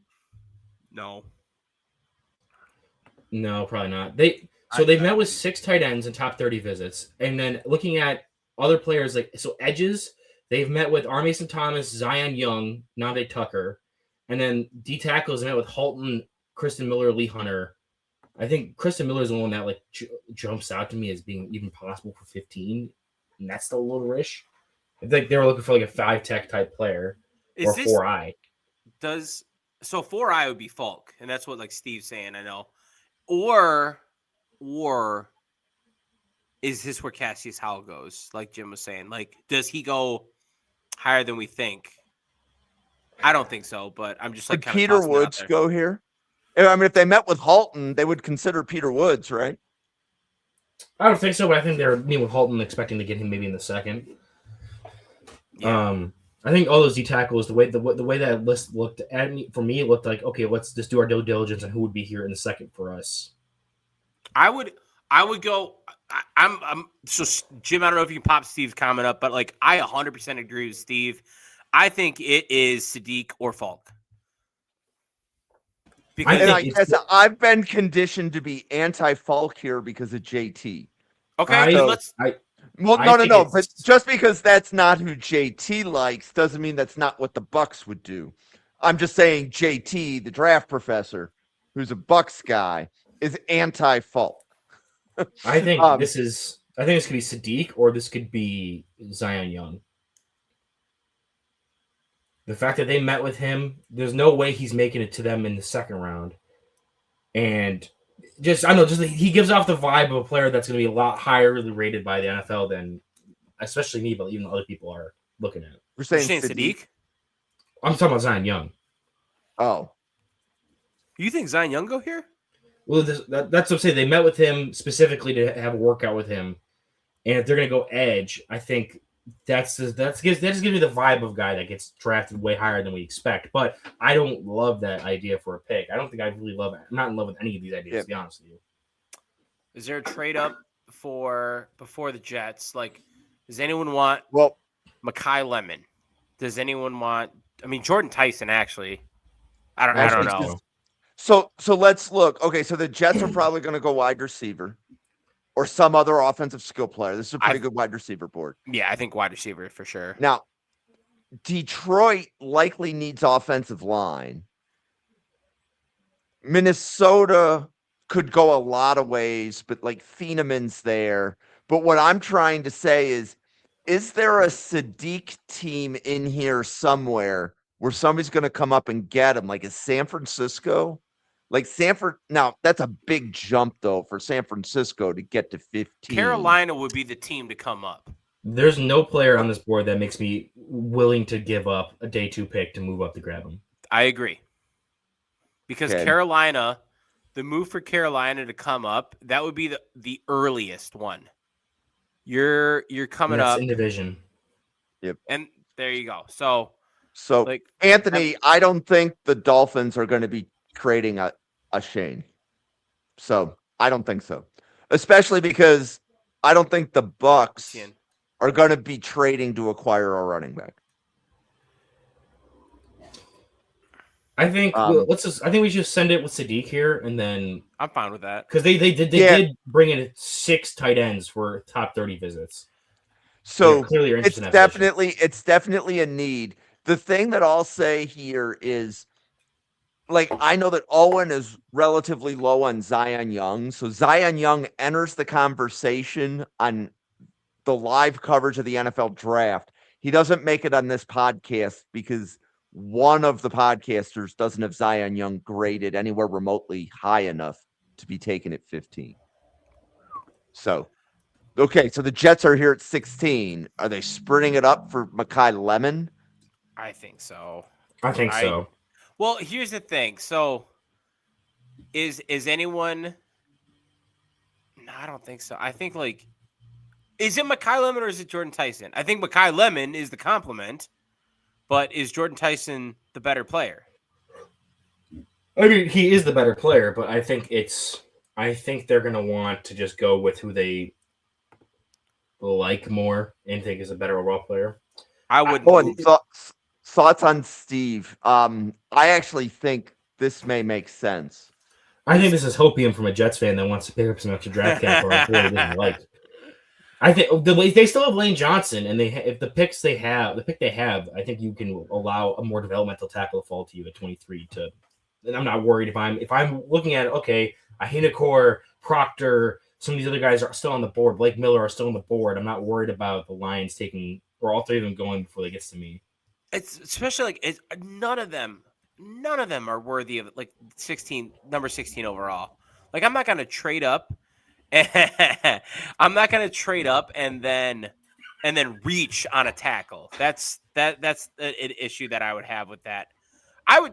No. No, probably not. They've met with 6 tight ends in top 30 visits, and then looking at other players edges, they've met with R. Mason Thomas, Zion Young, Nande Tucker, and then D tackles met with Halton, Kristen Miller, Lee Hunter. I think Kristen Miller is the one that jumps out to me as being even possible for 15, and that's still a little rich. I think they were looking for a 5-tech type player or 4-eye. So 4-eye would be Falk, and that's what Steve's saying. I know. Or is this where Cassius Howell goes? Like Jim was saying, does he go higher than we think? I don't think so, but I'm just Could Peter Woods go here? I mean, if they met with Halton, they would consider Peter Woods, right? I don't think so, but I think they're meeting with Halton, expecting to get him maybe in the second. Yeah. I think all those D tackles, the way that list looked at me, for me, it looked like, okay, let's just do our due diligence on who would be here in the second for us. I would go. So Jim, I don't know if you can pop Steve's comment up, but I 100% agree with Steve. I think it is Sadiq or Falk. I guess I've been conditioned to be anti-Falk here because of JT. Okay, no. But just because that's not who JT likes doesn't mean that's not what the Bucs would do. I'm just saying JT, the draft professor, who's a Bucs guy, is anti-Falk. I think this could be Sadiq or this could be Zion Young. The fact that they met with him, there's no way he's making it to them in the second round. And he gives off the vibe of a player that's going to be a lot higher rated by the NFL than, especially me, but even other people are looking at. You're saying Sadiq? I'm talking about Zion Young. Oh. You think Zion Young go here? Well, that's what I'm saying. They met with him specifically to have a workout with him. And if they're going to go edge, I think that just gives me the vibe of a guy that gets drafted way higher than we expect. But I don't love that idea for a pick. I don't think I really love it. I'm not in love with any of these ideas, to be honest with you. Is there a trade up before the Jets? Does anyone want Mekhi Lemon? Does anyone want Jordan Tyson actually? I don't know. So let's look. Okay, so the Jets are probably going to go wide receiver or some other offensive skill player. This is a pretty good wide receiver board. Yeah, I think wide receiver for sure. Now, Detroit likely needs offensive line. Minnesota could go a lot of ways, but Thieneman's there. But what I'm trying to say is there a Sadiq team in here somewhere where somebody's going to come up and get him? Is San Francisco? Sanford, now that's a big jump though for San Francisco to get to 15. Carolina would be the team to come up. There's no player on this board that makes me willing to give up a day 2 pick to move up to grab him. I agree. Because Carolina, the move for Carolina to come up, that would be the earliest one. You're coming up in division. Yep. And there you go. So Anthony, I don't think the Dolphins are going to be creating a Shane. So I don't think so. Especially because I don't think the Bucs are going to be trading to acquire a running back. I think I think we should send it with Sadiq here, and then I'm fine with that because they did bring in 6 tight ends for top 30 visits. So clearly it's definitely a need. The thing that I'll say here is, I know that Owen is relatively low on Zion Young. So Zion Young enters the conversation on the live coverage of the NFL draft. He doesn't make it on this podcast because one of the podcasters doesn't have Zion Young graded anywhere remotely high enough to be taken at 15. So, okay, so the Jets are here at 16. Are they splitting it up for Mekhi Lemon? I think so. I think so. Well, here's the thing. So, is anyone? No, I don't think so. I think Is it Mekhi Lemon or is it Jordan Tyson? I think Mekhi Lemon is the compliment, but is Jordan Tyson the better player? I mean, he is the better player, but I think they're going to want to just go with who they like more and think is a better overall player. I would. Thoughts on Steve? I actually think this may make sense. I think this is hopium from a Jets fan that wants to pick up some extra draft capital or he doesn't like. I think they still have Lane Johnson, and the pick they have, I think you can allow a more developmental tackle to fall to you at 23. And I'm not worried if I'm looking at it. Okay, Ahinakor, Proctor, some of these other guys are still on the board. Blake Miller are still on the board. I'm not worried about the Lions taking or all three of them going before they gets to me. It's especially none of them are worthy of number 16 overall. Like I'm not going to trade up. I'm not going to trade up and then reach on a tackle. That's an issue that I would have with that. I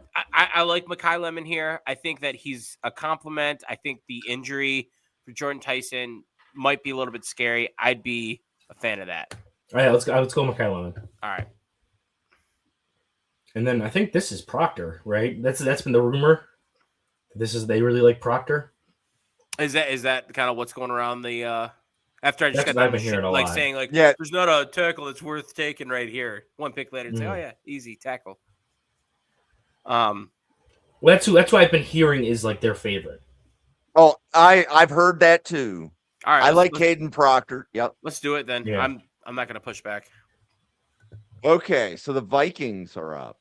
like Mekhi Lemon here. I think that he's a compliment. I think the injury for Jordan Tyson might be a little bit scary. I'd be a fan of that. All right, let's go Mekhi Lemon. All right. And then I think this is Proctor, right? That's been the rumor. They really like Proctor. Is that kind of what's going around the after I just got I've been hearing a lot. saying there's not a tackle that's worth taking right here. One pick later and say, oh yeah, easy tackle. Well, that's who I've been hearing is like their favorite. Oh, I've heard that too. All right, I like Caden Proctor. Yep. Let's do it then. Yeah. I'm not going to push back. Okay, so the Vikings are up.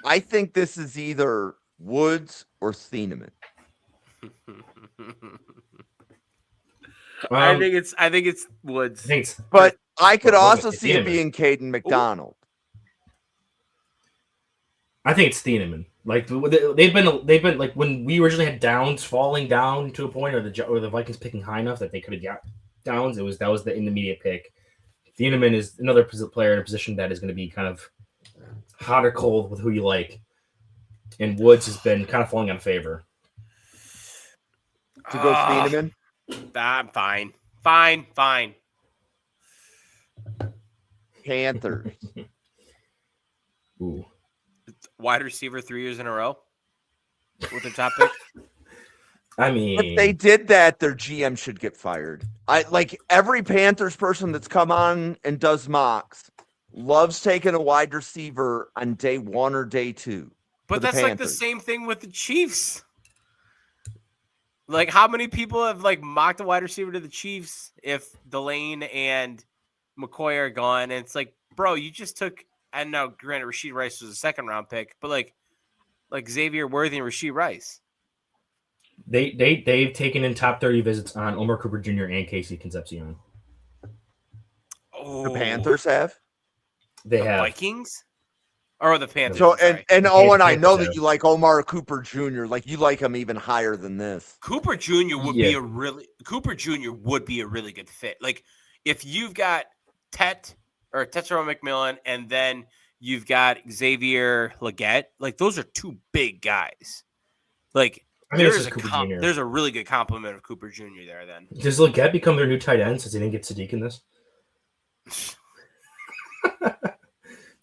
I think this is either Woods or Thieneman. I think it's Woods. But I could also see it being Caden McDonald. I think it's Thieneman. Like they've been like when we originally had Downs falling down to a point, or the Vikings picking high enough that they could have got Downs. That was the intermediate pick. Thieneman is another player in a position that is going to be kind of hot or cold with who you like, and Woods has been kind of falling out of favor. To go Thieneman? I'm fine. Panthers. Ooh. Wide receiver 3 years in a row with the top pick. I mean, if they did that, their GM should get fired. I like every Panthers person that's come on and does mocks loves taking a wide receiver on day 1 or day 2. But that's like the same thing with the Chiefs. Like, how many people have mocked a wide receiver to the Chiefs if Delane and McCoy are gone? And it's like, bro, you just took. And now, granted, Rashid Rice was a 2nd-round pick, but like Xavier Worthy and Rashid Rice. They've taken in top 30 visits on Omar Cooper Jr. and Casey Concepcion. Oh, the Panthers have. They have Vikings or the Panthers. So and Owen, I know that you like Omar Cooper Jr. Like you like him even higher than this. Cooper Jr. would be a really good fit. Like if you've got Tetsuo McMillan, and then you've got Xavier Legette. Like those are 2 big guys. Like there's a really good compliment of Cooper Jr. there. Then does Legette become their new tight end since they didn't get Sadiq in this?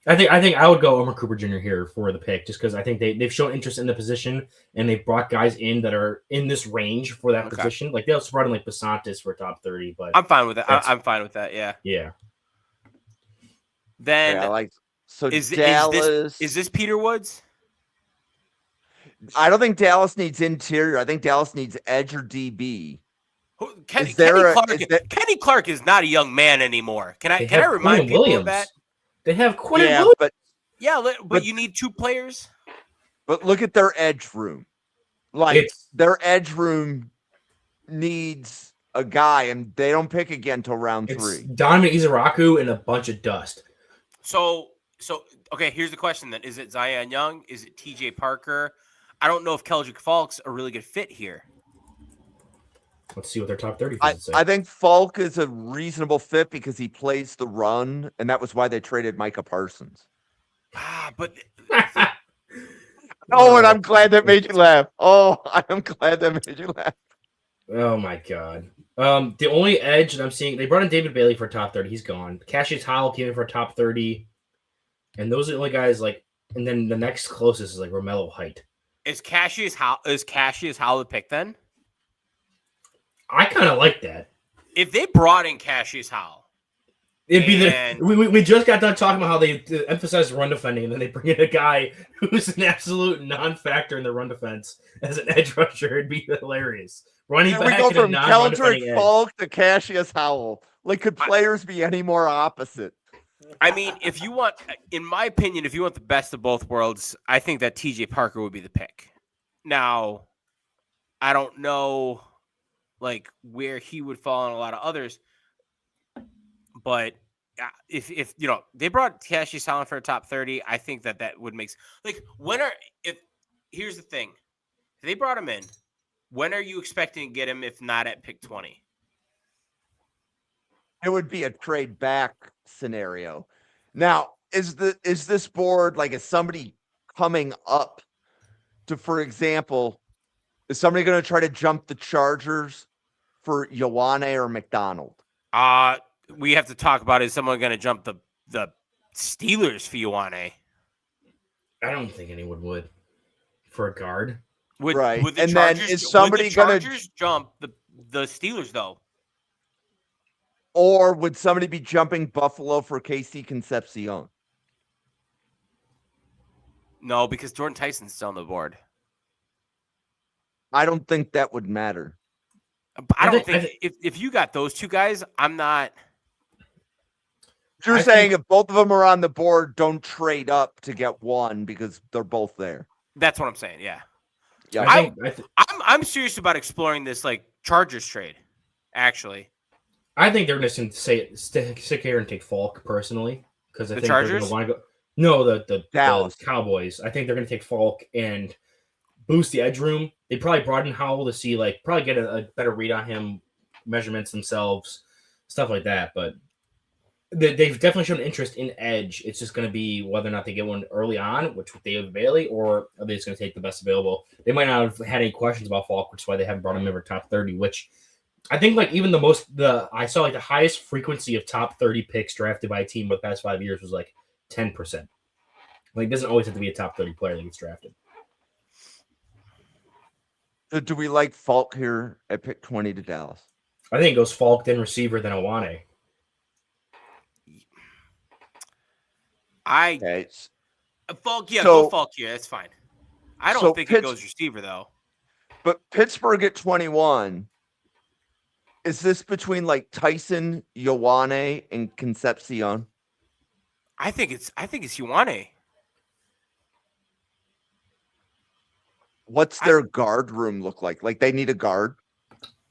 I think I would go Omar Cooper Jr. here for the pick, just because I think they've shown interest in the position and they've brought guys in that are in this range for that position. Like they also brought in Basantis for top 30, but I'm fine with that. I'm fine with that. Yeah. Yeah. Then Dallas is this Peter Woods? I don't think Dallas needs interior. I think Dallas needs edge or DB. Kenny Clark is not a young man anymore. Can I remind people of that? They have Quinn Williams. But you need 2 players. But look at their edge room. Their edge room needs a guy, and they don't pick again till round 3. Donovan Izaraku and a bunch of dust. So okay, here's the question then. Is it Zion Young? Is it TJ Parker? I don't know if Keldrick Falk's a really good fit here. Let's see what their top 30 say. I think Falk is a reasonable fit because he plays the run, and that was why they traded Micah Parsons. But and I'm glad that made you laugh. Oh, I'm glad that made you laugh. Oh my god. The only edge that I'm seeing, they brought in David Bailey for top 30. He's gone. Cassius Howell came in for top 30, and those are the only guys like. And then the next closest is like Romello Height. Is Cassius Howell the pick then? I kind of like that. If they brought in Cassius Howell, it'd be we just got done talking about how they emphasize run defending, and then they bring in a guy who's an absolute non-factor in the run defense as an edge rusher. It'd be hilarious. Running back, we go from Keldrick Falk to Cassius Howell. Like, could players be any more opposite? I mean, if you want, in my opinion, if you want the best of both worlds, I think that TJ Parker would be the pick. Now, I don't know, like, where he would fall on a lot of others, but if you know, they brought Cassius Howell for a top 30, I think that would make like here's the thing, if they brought him in, when are you expecting to get him if not at pick 20? It would be a trade back scenario. Now, is this board like, is somebody coming up to, for example, is somebody going to try to jump the Chargers for Ioane or McDonald? We have to talk about, is someone going to jump the Steelers for Ioane? I don't think anyone would for a guard. Would the Chargers, then is somebody going to jump the Steelers though? Or would somebody be jumping Buffalo for Casey Concepcion? No, because Jordan Tyson's still on the board. I don't think that would matter. I don't think if you got those two guys, I'm not. You're saying if both of them are on the board, don't trade up to get one because they're both there. That's what I'm saying. Yeah. Yeah. I'm serious about exploring this like Chargers trade. Actually, I think they're going to stick here and take Falk personally because I think Chargers they're going to want to go. No, the Dallas Cowboys. I think they're going to take Falk and boost the edge room. They probably brought in Howell to see probably get a better read on him, measurements themselves, stuff like that. But they've definitely shown interest in edge. It's just going to be whether or not they get one early on, which with David Bailey, or are they just going to take the best available? They might not have had any questions about Falk, which is why they haven't brought him in for top 30, which I think like even I saw like the highest frequency of top 30 picks drafted by a team for the past 5 years was like 10%. Like, it doesn't always have to be a top 30 player that gets drafted. So do we like Falk here at pick 20 to Dallas? I think it goes Falk, then receiver, then Ioane. Falk, yeah, go Falk here. That's fine. I don't think it goes receiver though. But Pittsburgh at 21. Is this between like Tyson, Ioane, and Concepcion? I think it's Ioane. What's their guard room look like? Like they need a guard?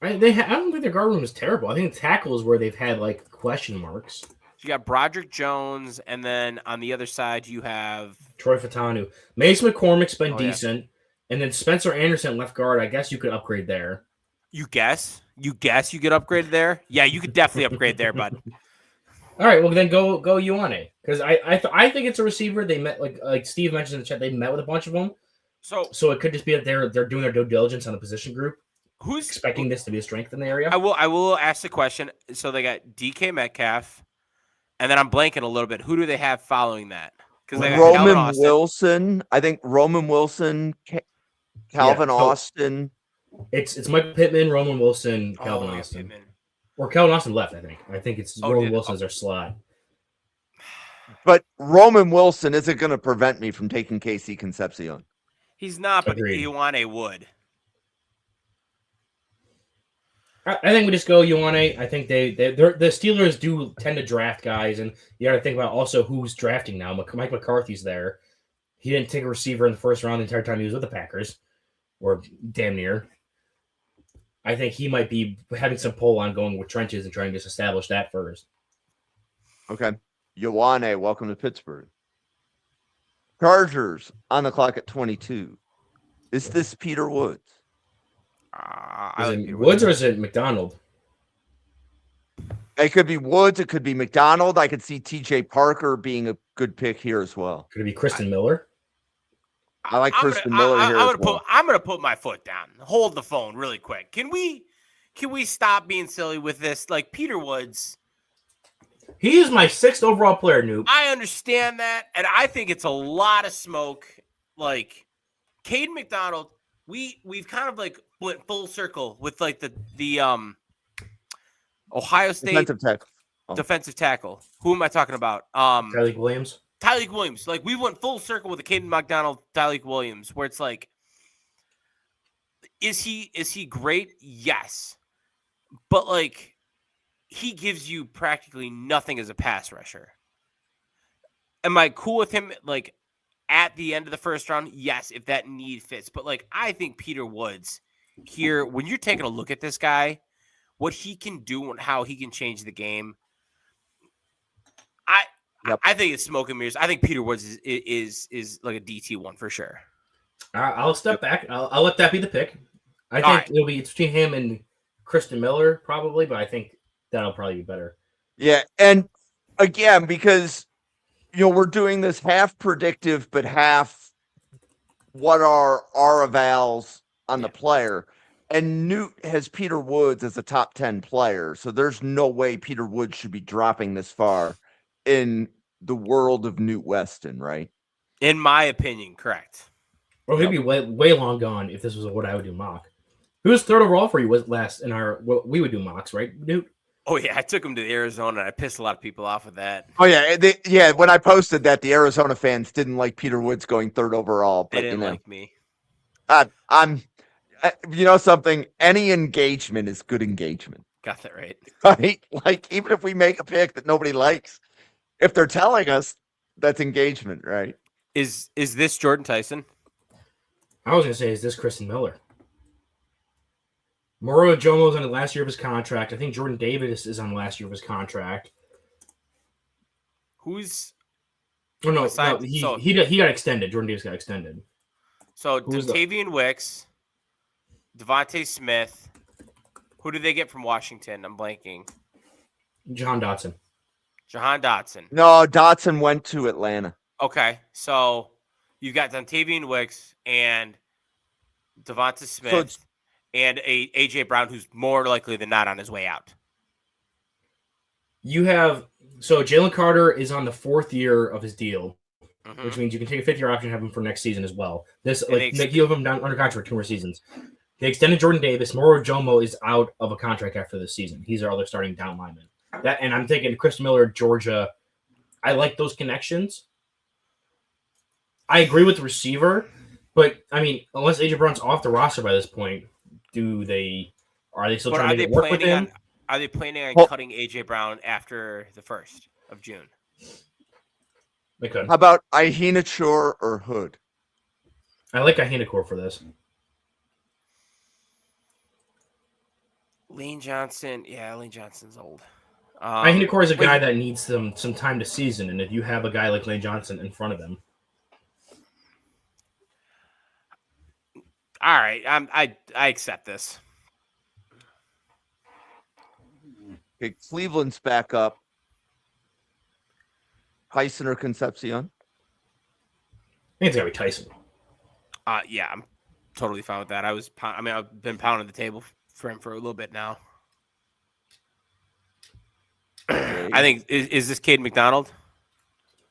I don't think their guard room is terrible. I think tackle is where they've had like question marks. You got Broderick Jones, and then on the other side you have Troy Fatanu. Mace McCormick's been decent, and then Spencer Anderson left guard. I guess you could upgrade there. You guess you get upgraded there? Yeah, you could definitely upgrade there, bud. All right, well then go Ioane, because I think it's a receiver. They met like Steve mentioned in the chat. They met with a bunch of them. So it could just be that they're doing their due diligence on the position group. Who's expecting this to be a strength in the area? I will ask the question. So they got DK Metcalf, and then I'm blanking a little bit. Who do they have following that? Because they got Roman Wilson. I think Roman Wilson, Calvin Austin. It's Michael Pittman, Roman Wilson, Calvin Austin. Pittman. Or Calvin Austin left, I think it's Roman Wilson as their slot. But Roman Wilson isn't going to prevent me from taking KC Concepcion. He's not, but Ioane would. I think we just go Ioane. I think the Steelers do tend to draft guys, and you got to think about also who's drafting now. Mike McCarthy's there. He didn't take a receiver in the first round the entire time he was with the Packers, or damn near. I think he might be having some pull on going with trenches and trying to just establish that first. Okay. Ioane, welcome to Pittsburgh. Chargers on the clock at 22. Is this Peter Woods? Is it Woods or is it McDonald? It could be Woods. It could be McDonald. I could see TJ Parker being a good pick here as well. Could it be Kristen Miller? I like Kristen Miller here as well. I'm going to put my foot down. Hold the phone really quick. Can we can we stop being silly with this? Like Peter Woods. He is my 6th overall player, Newt. I understand that, and I think it's a lot of smoke. Like Caden McDonald, we've kind of like went full circle with like the Ohio State defensive tackle. Who am I talking about? Tyreek Williams. Tyreek Williams. Like we went full circle with the Caden McDonald, Tyreek Williams, where it's like, is he great? Yes, but like he gives you practically nothing as a pass rusher. Am I cool with him? Like at the end of the first round, yes, if that need fits. But like I think Peter Woods here, when you're taking a look at this guy, what he can do and how he can change the game, I think it's smoke and mirrors. I think Peter Woods is like a DT1 for sure. I'll step back. I'll let that be the pick. I think it'll be between him and Kristen Miller probably, but I think that'll probably be better. Yeah, and again, because we're doing this half predictive, but half what are our evals on the player. And Newt has Peter Woods as a top 10 player, so there's no way Peter Woods should be dropping this far in the world of Newt Weston, right? In my opinion, correct. Well, he'd be way long gone if this was what I would do mock. Who was 3rd overall for you was last in our we would do mocks, right, Newt? Oh yeah, I took him to Arizona and I pissed a lot of people off with that. Oh yeah, when I posted that, the Arizona fans didn't like Peter Woods going 3rd overall. But, they didn't like me. I'm something, any engagement is good engagement. Got that right. Right? Like, even if we make a pick that nobody likes, if they're telling us, that's engagement, right? Is this Jordan Tyson? I was going to say, is this Kristen Miller? Moro Jomo's on the last year of his contract. I think Jordan Davis is on the last year of his contract. Who's... Oh, no, he got extended. Jordan Davis got extended. So, Dontavian Wicks, Devontae Smith. Who did they get from Washington? I'm blanking. Jahan Dotson. No, Dotson went to Atlanta. Okay, so you've got Dontavian Wicks and Devonta Smith and A.J. Brown, who's more likely than not on his way out. You have Jalen Carter is on the 4th year of his deal, which means you can take a 5th-year option and have him for next season as well. You have him down under contract for 2 more seasons. They extended Jordan Davis. Moro Jomo is out of a contract after this season. He's our other starting down lineman. And I'm thinking Chris Miller, Georgia. I like those connections. I agree with the receiver, but I mean, unless AJ Brown's off the roster by this point, are they still trying to work with him? Are they planning on cutting AJ Brown after the 1st of June? They could. How about Ihinature or Hood? I like Ihinature for this. Lane Johnson's old. Ihinature is a guy that needs some time to season, and if you have a guy like Lane Johnson in front of him. All right, I accept this. Okay, Cleveland's back up. Tyson or Concepcion? I think it's gotta be Tyson. Yeah, I'm totally fine with that. I've been pounding the table for him for a little bit now. I think is this Caden McDonald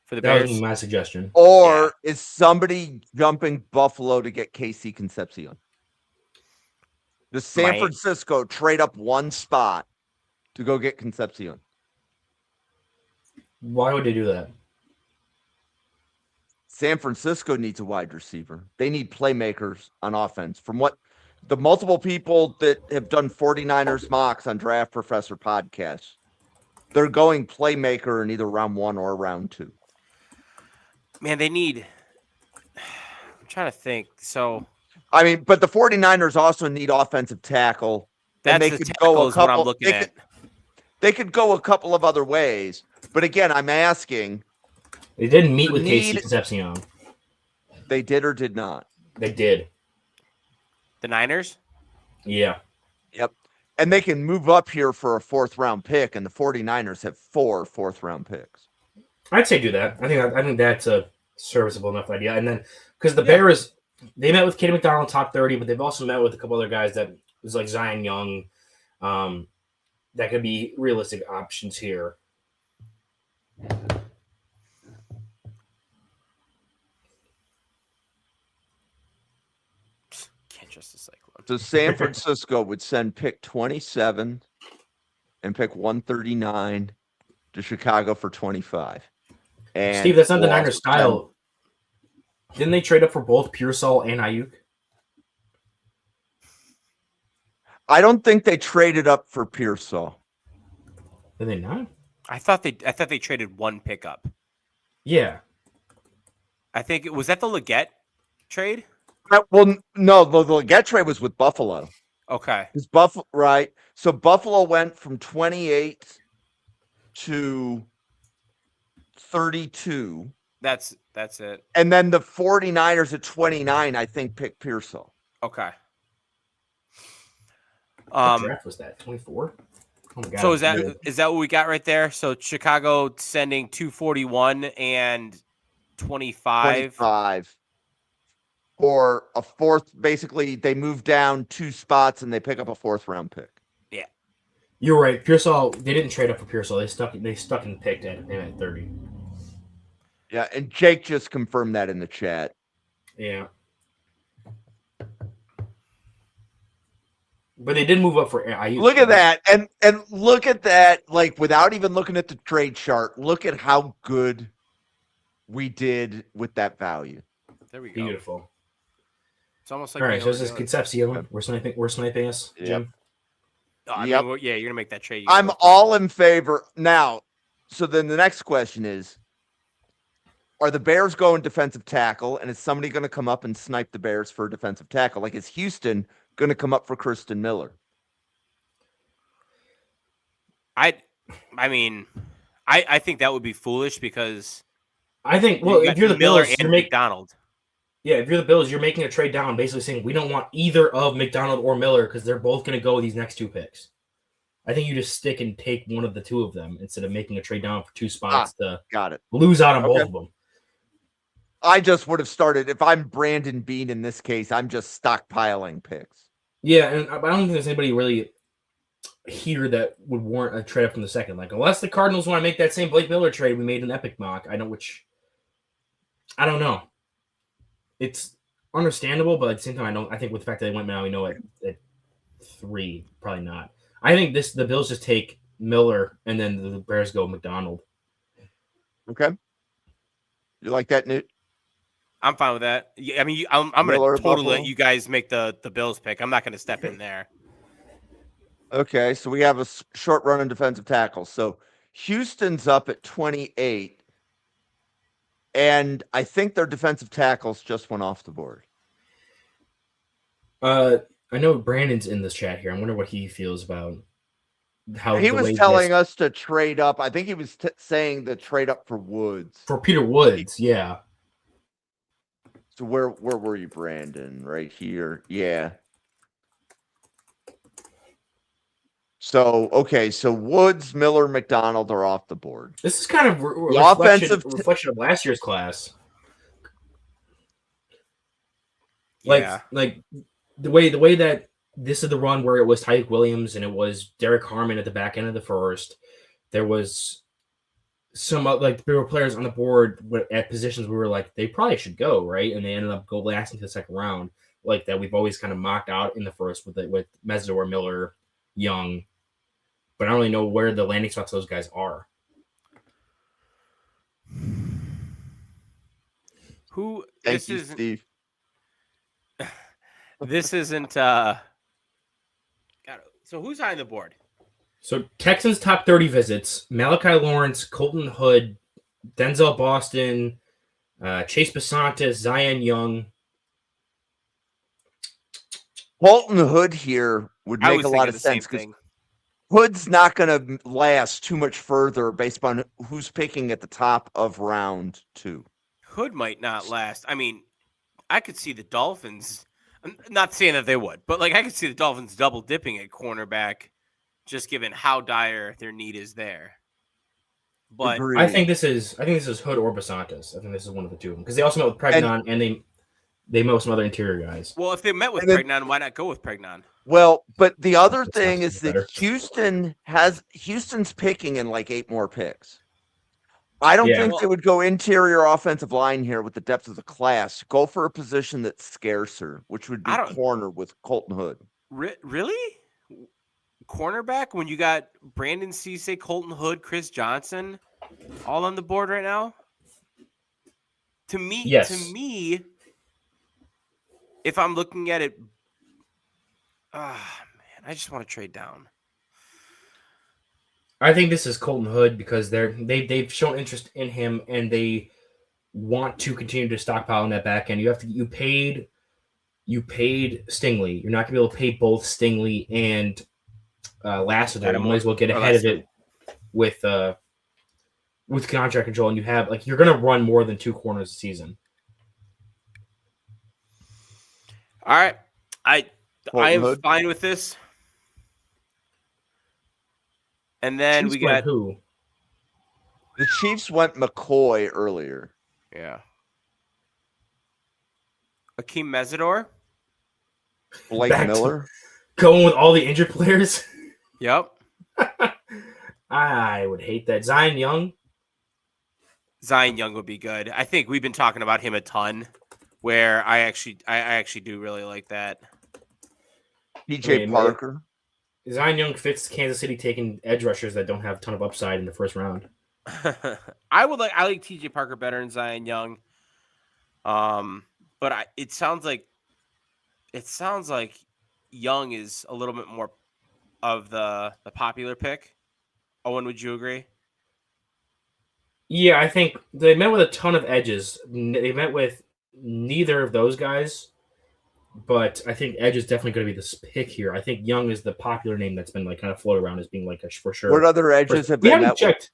for the Bears? That was my suggestion. Or is somebody jumping Buffalo to get KC Concepcion? Does San Francisco trade up one spot to go get Concepcion? Why would they do that? San Francisco needs a wide receiver. They need playmakers on offense. From what the multiple people that have done 49ers mocks on Draft Professor podcasts, they're going playmaker in either round 1 or round 2. Man, they need... I'm trying to think. So... I mean, but the 49ers also need offensive tackle. That's the tackle is what I'm looking at. They could go a couple of other ways. But again, I'm asking... They didn't meet with KC Concepcion. They did or did not? They did. The Niners? Yeah. Yep. And they can move up here for a 4th-round pick, and the 49ers have 4 4th-round picks. I'd say do that. I think that's a serviceable enough idea. And then, because the Bears, they met with Caden McDonald top 30, but they've also met with a couple other guys that was like Zion Young, that could be realistic options here. Can't trust the Cyclone. So San Francisco would send pick 27 and pick 139 to Chicago for 25. And Steve, that's not the Niners style. Didn't they trade up for both Pearsall and Ayuk? I don't think they traded up for Pearsall. Did they not? I thought they traded one pickup. Yeah. I think was that the Leggett trade? Well, no, the Leggett trade was with Buffalo. Okay. It's Buffalo, right? So Buffalo went from 28 to 32. That's it. And then the 49ers at 29, I think, picked Pearsall. Okay. What draft was that? 24? Oh my God. So is that what we got right there? So Chicago sending 241 and 25. Or a fourth. Basically, they move down 2 spots and they pick up a 4th round pick. Yeah. You're right. Pearsall, they didn't trade up for Pearsall. They stuck and picked at 30. Yeah, and Jake just confirmed that in the chat. Yeah. But they did move up for Ayuk. Look at that. And look at that, like, without even looking at the trade chart, look at how good we did with that value. There we go. Beautiful. It's almost like all right. So this is Concepcion. We're sniping us, Jim. I mean, yeah, you're gonna make that trade. I'm all in favor now. So then the next question is: are the Bears going defensive tackle, and is somebody going to come up and snipe the Bears for a defensive tackle? Like, is Houston going to come up for Kristen Miller? I mean, I think that would be foolish because I think if you're the Miller Bills, and McDonald. Yeah, if you're the Bills, you're making a trade down, basically saying we don't want either of McDonald or Miller because they're both going to go these next 2 picks. I think you just stick and take one of the 2 of them instead of making a trade down for 2 spots to lose out on both of them. I just would have started, if I'm Brandon Beane in this case, I'm just stockpiling picks. Yeah, and I don't think there's anybody really here that would warrant a trade up from the second. Like, unless the Cardinals want to make that same Blake Miller trade we made an epic mock. I don't know. It's understandable, but at the same time, I think with the fact that they went Maui Noah at 3, probably not. I think the Bills just take Miller and then the Bears go McDonald. Okay. You like that, Newt? I'm fine with that. I mean, I'm going to totally let you guys make the Bills pick. I'm not going to step in there. Okay, so we have a short run on defensive tackles. So Houston's up at 28. And I think their defensive tackles just went off the board. I know Brandon's in this chat here. I wonder what he feels about how he was telling us to trade up. I think he was saying to trade up for Woods. For Peter Woods, yeah. So where were you, Brandon? Right here. Yeah. So, okay, so Woods, Miller, McDonald are off the board. This is kind of reflection of last year's class. Like the way that this is the run where it was Tyreek Williams and it was Derek Harmon at the back end of the first. There was some there were players on the board at positions we were like they probably should go right, and they ended up go last into the second round, like that we've always kind of mocked out in the first with Mesidor, Miller, Young. But I don't really know where the landing spots those guys are. Thank you, Steve. This isn't. So who's high on the board? So Texans top 30 visits: Malachi Lawrence, Colton Hood, Denzel Boston, Chase Basantis, Zion Young. Colton Hood here would make a lot of sense because Hood's not going to last too much further based on who's picking at the top of round 2. Hood might not last. I mean, I could see the Dolphins. I'm not saying that they would, but I could see the Dolphins double dipping at cornerback, just given how dire their need is there. But I think this is Hood or Basantis. I think this is one of the 2 of them because they also met with Pregnon and they They met with some other interior guys. Well, if they met with Pregnon, why not go with Pregnon? Well, but the other thing is that Houston's picking in like 8 more picks. I don't think they would go interior offensive line here with the depth of the class. Go for a position that's scarcer, which would be corner with Colton Hood. Really? Cornerback when you got Brandon Cisse, Colton Hood, Chris Johnson, all on the board right now? To me, if I'm looking at it, man, I just want to trade down. I think this is Colton Hood because they've shown interest in him and they want to continue to stockpile in that back end. You paid Stingley. You're not gonna be able to pay both Stingley and Lassiter. You might as well get ahead of it with contract control, and you have you're gonna run more than 2 corners a season. All right, I am fine with this. And then we got who? The Chiefs went McCoy earlier. Yeah. Akeem Mesidor. Blake Miller. Going with all the injured players. Yep. I would hate that. Zion Young would be good. I think we've been talking about him a ton. Where I actually do really like that. PJ Parker. Zion Young fits Kansas City taking edge rushers that don't have a ton of upside in the first round. I like TJ Parker better than Zion Young. But it sounds like Young is a little bit more of the popular pick. Owen, would you agree? Yeah, I think they met with a ton of edges. They met with neither of those guys, but I think edge is definitely going to be the pick here. I think Young is the popular name that's been kind of floated around as being a for sure. What other edges have we been haven't checked?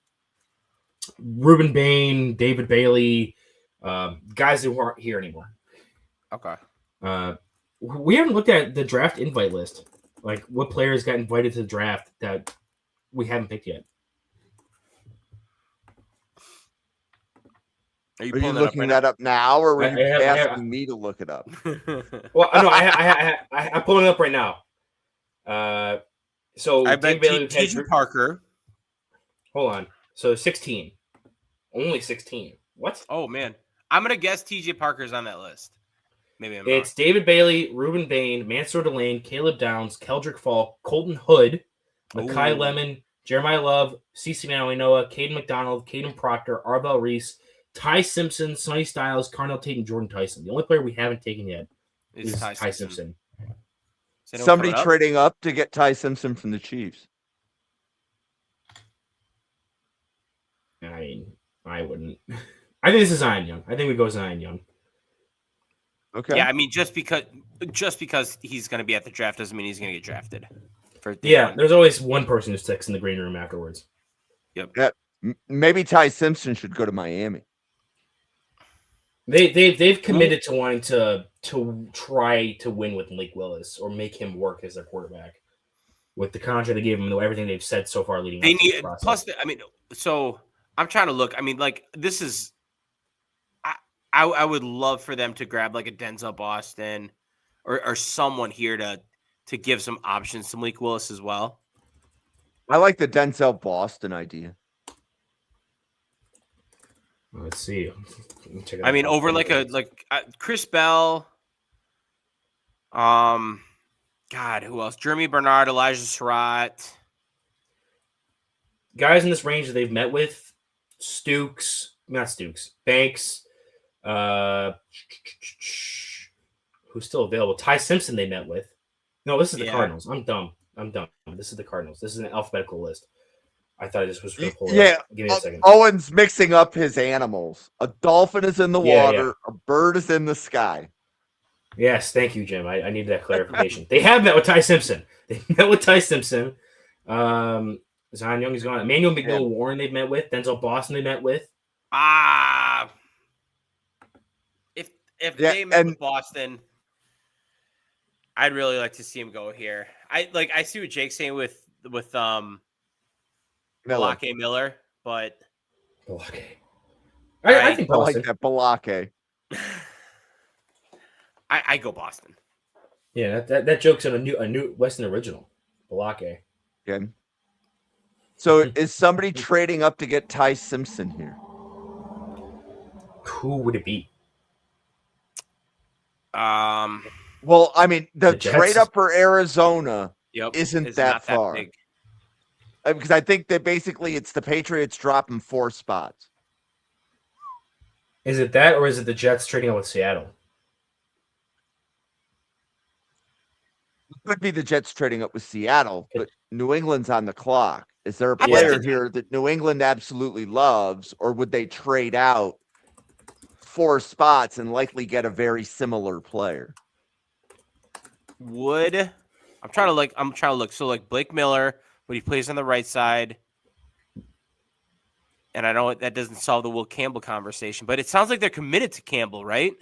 Ruben Bain, David Bailey, guys who aren't here anymore. Okay. We haven't looked at the draft invite list. What players got invited to the draft that we haven't picked yet. Are you looking that up now, or were you asking me to look it up? Well, no, I'm pulling it up right now. So I bet TJ Parker. Hold on. So 16. Only 16. What? Oh, man. I'm going to guess TJ Parker's on that list. Maybe I'm It's not. David Bailey, Ruben Bain, Mansour Delane, Caleb Downs, Keldrick Falk, Colton Hood, Makai Lemon, Jeremiah Love, CeCe Noah, Caden McDonald, Caden Proctor, Arvell Reese, Ty Simpson, Sonny Styles, Carnell Tate, and Jordan Tyson. The only player we haven't taken yet is Ty Simpson. Somebody trading up to get Ty Simpson from the Chiefs. I wouldn't. I think this is Zion Young. I think we go Zion Young. Okay. Yeah, I mean, just because he's going to be at the draft doesn't mean he's going to get drafted. There's always one person who sticks in the green room afterwards. Yep. Yeah, maybe Ty Simpson should go to Miami. They've committed to wanting to try to win with Malik Willis or make him work as their quarterback with the contract they gave him and everything they've said so far leading up to the process. Plus, so I'm trying to look. I mean, this is. I would love for them to grab a Denzel Boston or someone here to give some options to Malik Willis as well. I like the Denzel Boston idea. Let's see. I mean, over Chris Bell. God, who else? Jeremy Bernard, Elijah Surratt. Guys in this range that they've met with, Banks. Who's still available? Ty Simpson they met with. No, this is the Cardinals. I'm dumb. This is the Cardinals. This is an alphabetical list. I thought this was going to pull it up. Give me a second. Owen's mixing up his animals. A dolphin is in the water. A bird is in the sky. Yes, thank you, Jim. I need that clarification. They have met with Ty Simpson. Zion Young is gone. Emmanuel McNeil Warren they've met with. Denzel Boston they met with. If they met with Boston, I'd really like to see him go here. I see what Jake's saying with Balake Miller, but Balake. I think Boston. I like that Balake. I go Boston. Yeah, that joke's in a new Western original. Balake. Okay. So is somebody trading up to get Ty Simpson here? Who would it be? Well, I mean, the trade up for Arizona isn't that far. Big. Because I think that basically it's the Patriots dropping 4 spots. Is it that, or is it the Jets trading up with Seattle? It could be the Jets trading up with Seattle, but New England's on the clock. Is there a player here that New England absolutely loves, or would they trade out 4 spots and likely get a very similar player? I'm trying to look. So like Blake Miller, when he plays on the right side, and I know that doesn't solve the Will Campbell conversation, but it sounds like they're committed to Campbell, right?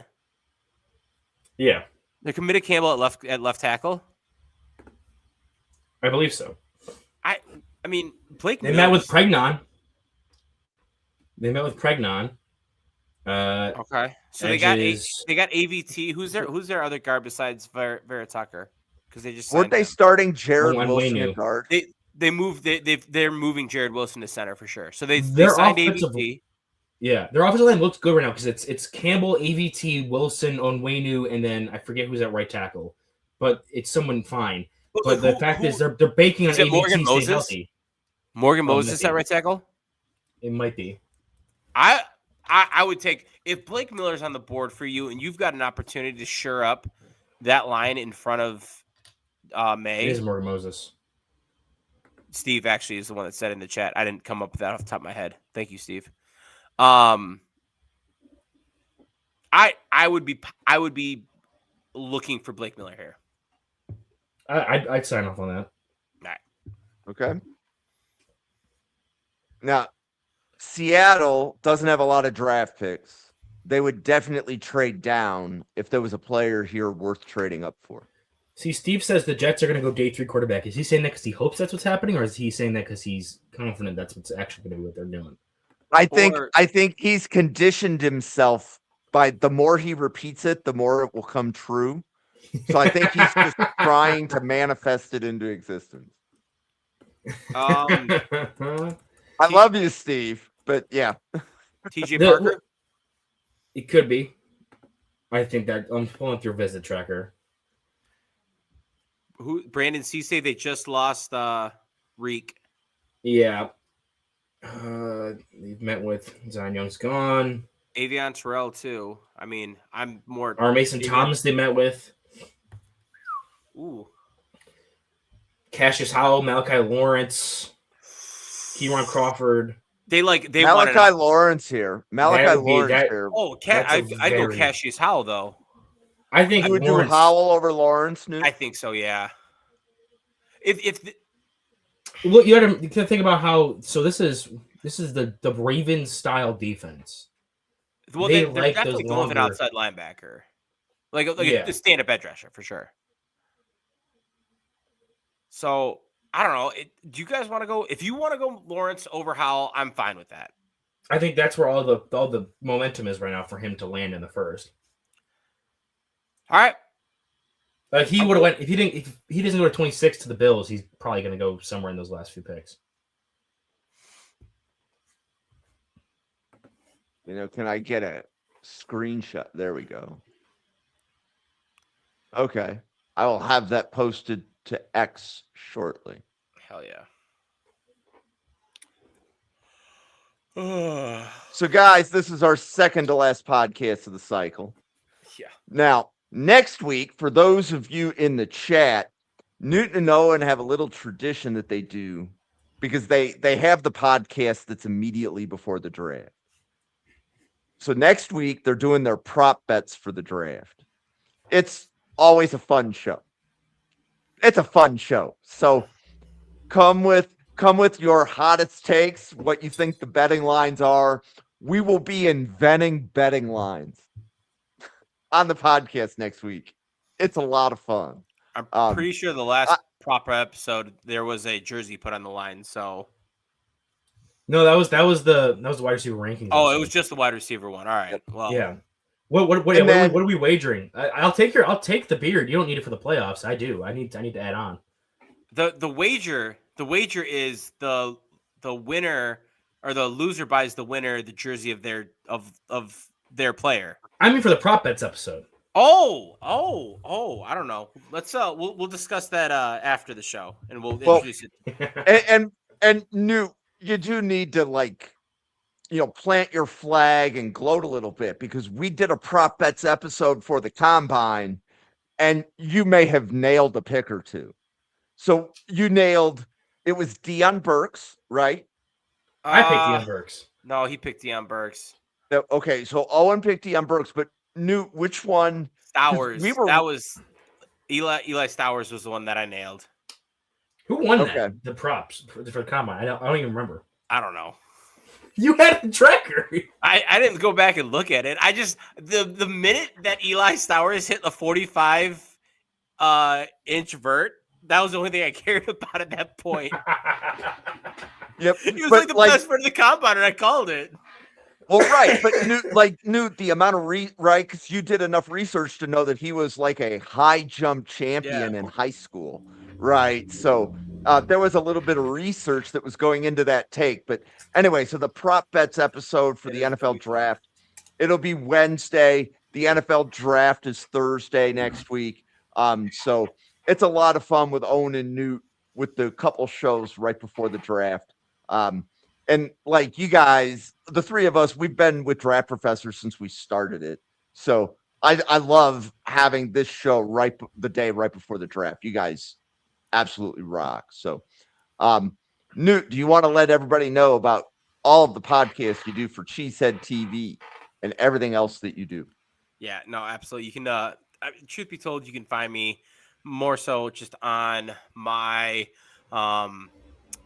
Yeah, they're committed to Campbell at left tackle. I believe so. I mean, Blake. They met with Pregnon. Okay, so they got AVT. Who's their other guard besides Vera Tucker? Because they just weren't they starting Jared Wilson at guard? They're moving Jared Wilson to center for sure. So they signed AVT. Yeah, their offensive line looks good right now because it's Campbell, AVT, Wilson, Onwenu, and then I forget who's at right tackle, but it's someone fine. But the fact is they're banking on AVT Morgan staying healthy. Morgan Moses at right tackle? It might be. I would take if Blake Miller's on the board for you and you've got an opportunity to shore up that line in front of May. It is Morgan Moses. Steve actually is the one that said in the chat. I didn't come up with that off the top of my head. Thank you, Steve. I would be looking for Blake Miller here. I'd sign off on that. All right. Okay. Now, Seattle doesn't have a lot of draft picks. They would definitely trade down if there was a player here worth trading up for. See, Steve says the Jets are going to go day 3 quarterback. Is he saying that because he hopes that's what's happening, or is he saying that because he's confident that's what's actually going to be what they're doing? I think he's conditioned himself by the more he repeats it, the more it will come true. So I think he's just trying to manifest it into existence. I love you, Steve, but yeah. TJ Parker? It could be. I think that I'm pulling through visit tracker. Brandon Cisse, they just lost Reek. Yeah. They've met with Zion Young's gone. Avion Terrell too. I mean, I'm more Mason Thomas they met with. Ooh. Cassius Howell, Malachi Lawrence, Kieran Crawford. Malachi Lawrence here. Here. Oh, I go Cassius Howell though. I think you would do Howell over Lawrence. Newt? I think so. Yeah. Look, you got to think about how. So this is the Ravens style defense. Well, they're definitely going with an outside linebacker, like a stand-up edge rusher for sure. So I don't know. Do you guys want to go? If you want to go Lawrence over Howell, I'm fine with that. I think that's where all the momentum is right now for him to land in the first. All right. He would have went if he doesn't go to 26 to the Bills. He's probably going to go somewhere in those last few picks. Can I get a screenshot? There we go. Okay, I will have that posted to X shortly. Hell yeah. So, guys, this is our second to last podcast of the cycle. Yeah. Now, next week, for those of you in the chat, Newt and Owen have a little tradition that they do because they have the podcast that's immediately before the draft. So next week, they're doing their prop bets for the draft. It's always a fun show. It's a fun show. So come with your hottest takes, what you think the betting lines are. We will be inventing betting lines on the podcast next week. It's a lot of fun. I'm pretty sure the last proper episode there was a jersey put on the line. So no, that was the wide receiver ranking. Oh, it was just the wide receiver one. All right. Well, yeah. What are we wagering? I'll take the beard. You don't need it for the playoffs. I do. I need to add on. The wager is the winner or the loser buys the winner the jersey of their player. I mean for the prop bets episode. Oh, I don't know. Let's we'll discuss that after the show, and we'll introduce it. And Newt, you do need to plant your flag and gloat a little bit, because we did a prop bets episode for the combine, and you may have nailed a pick or two. So you nailed, it was Deion Burks, right? I picked Deion Burks. No, he picked Deion Burks. Okay, so Owen picked Deion Burks, but Newt, which one? Stowers. That was Eli Stowers was the one that I nailed. Who won that? The props for the combine? I don't even remember. I don't know. You had a tracker. I didn't go back and look at it. I just the minute that Eli Stowers hit the 45 inch vert, that was the only thing I cared about at that point. Yep. He was the best part of the combine, and I called it. Well, right, but Newt, the amount of right, because you did enough research to know that he was like a high jump champion in high school, right? So there was a little bit of research that was going into that take. But anyway, so the prop bets episode for the NFL draft, it'll be Wednesday. The NFL draft is Thursday next week. So it's a lot of fun with Owen and Newt with the couple shows right before the draft. And like you guys, the three of us, we've been with Draft Professor since we started it. So I love having this show the day right before the draft. You guys absolutely rock. So Newt, do you want to let everybody know about all of the podcasts you do for Cheesehead TV and everything else that you do? Yeah, no, absolutely. You can truth be told, you can find me more so just on my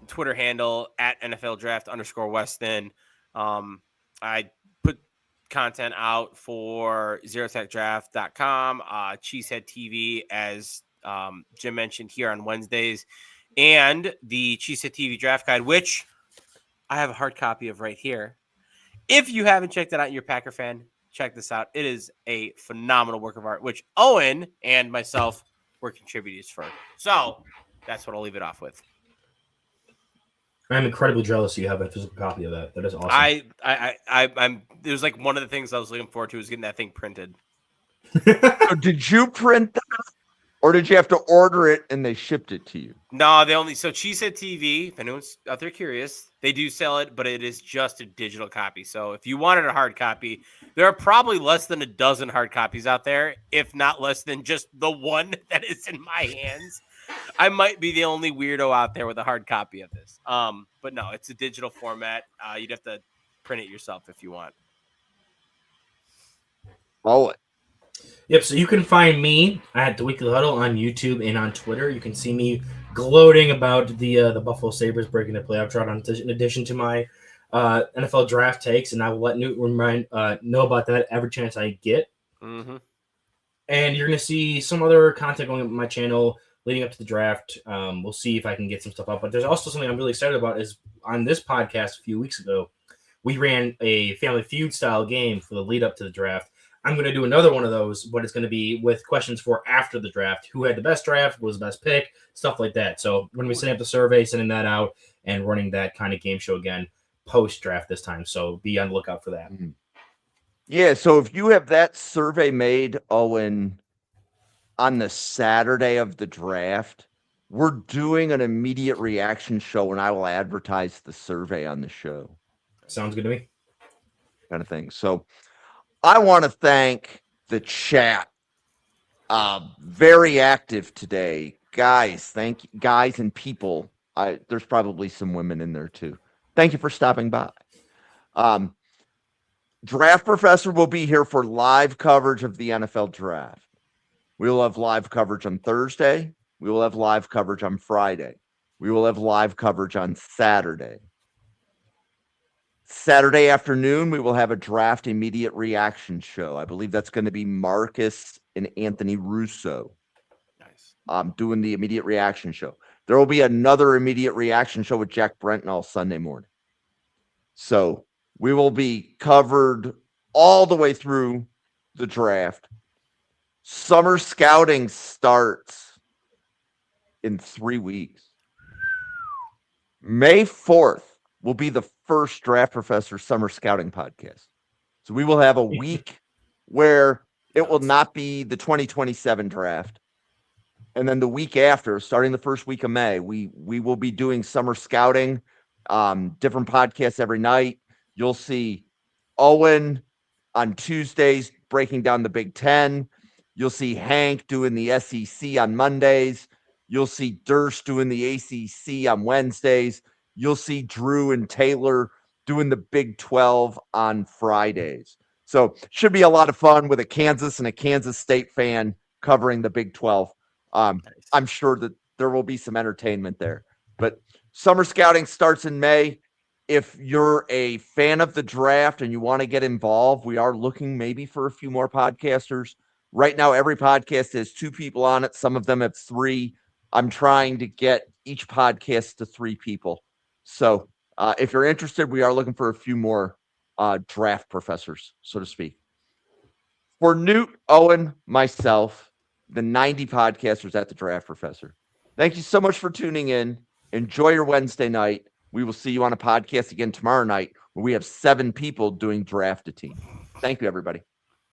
Twitter handle at NFL Draft _Weston. I put content out for ZeroTechDraft.com, Cheesehead TV, as Jim mentioned, here on Wednesdays, and the Cheesehead TV Draft Guide, which I have a hard copy of right here. If you haven't checked it out and you're a Packer fan, check this out. It is a phenomenal work of art, which Owen and myself were contributors for. So that's what I'll leave it off with. I'm incredibly jealous you have a physical copy of that. That is awesome. I'm. It was like one of the things I was looking forward to was getting that thing printed. So did you print that, or did you have to order it and they shipped it to you? No, so Cheesehead TV, if anyone's out there curious, they do sell it, but it is just a digital copy. So if you wanted a hard copy, there are probably less than a dozen hard copies out there, if not less than just the one that is in my hands. I might be the only weirdo out there with a hard copy of this. But no, it's a digital format. You'd have to print it yourself if you want. Oh, yep. So you can find me at the Weekly Huddle on YouTube and on Twitter. You can see me gloating about the Buffalo Sabres breaking their playoff drought, in addition to my NFL draft takes, and I will let Newt know about that every chance I get. Mm-hmm. And you're going to see some other content going up on my channel leading up to the draft. We'll see if I can get some stuff up. But there's also something I'm really excited about is on this podcast a few weeks ago, we ran a Family Feud style game for the lead up to the draft. I'm going to do another one of those, but it's going to be with questions for after the draft. Who had the best draft? What was the best pick? Stuff like that. So we're going to be setting up the survey, sending that out, and running that kind of game show again post-draft this time. So be on the lookout for that. Mm-hmm. Yeah, so if you have that survey made, Owen, on the Saturday of the draft, we're doing an immediate reaction show, and I will advertise the survey on the show. Sounds good to me. Kind of thing. So I want to thank the chat. Very active today. Guys, thank you. Guys and people. There's probably some women in there too. Thank you for stopping by. Draft Professor will be here for live coverage of the NFL draft. We will have live coverage on Thursday. We will have live coverage on Friday. We will have live coverage on Saturday. Saturday afternoon, we will have a draft immediate reaction show. I believe that's going to be Marcus and Anthony Russo. Nice. Doing the immediate reaction show. There will be another immediate reaction show with Jack Brenton Sunday morning. So we will be covered all the way through the draft. Summer scouting starts in 3 weeks. May 4th will be the first Draft Professor Summer Scouting podcast. So we will have a week where it will not be the 2027 draft. And then the week after, starting the first week of May, we will be doing summer scouting, different podcasts every night. You'll see Owen on Tuesdays breaking down the Big Ten. You'll see Hank doing the SEC on Mondays. You'll see Durst doing the ACC on Wednesdays. You'll see Drew and Taylor doing the Big 12 on Fridays. So should be a lot of fun with a Kansas and a Kansas State fan covering the Big 12. I'm sure that there will be some entertainment there. But summer scouting starts in May. If you're a fan of the draft and you want to get involved, we are looking maybe for a few more podcasters. Right now, every podcast has 2 people on it. Some of them have 3. I'm trying to get each podcast to 3 people. So if you're interested, we are looking for a few more draft professors, so to speak. For Newt, Owen, myself, the 90 podcasters at the Draft Professor, thank you so much for tuning in. Enjoy your Wednesday night. We will see you on a podcast again tomorrow night where we have 7 people doing Draft a Team. Thank you, everybody.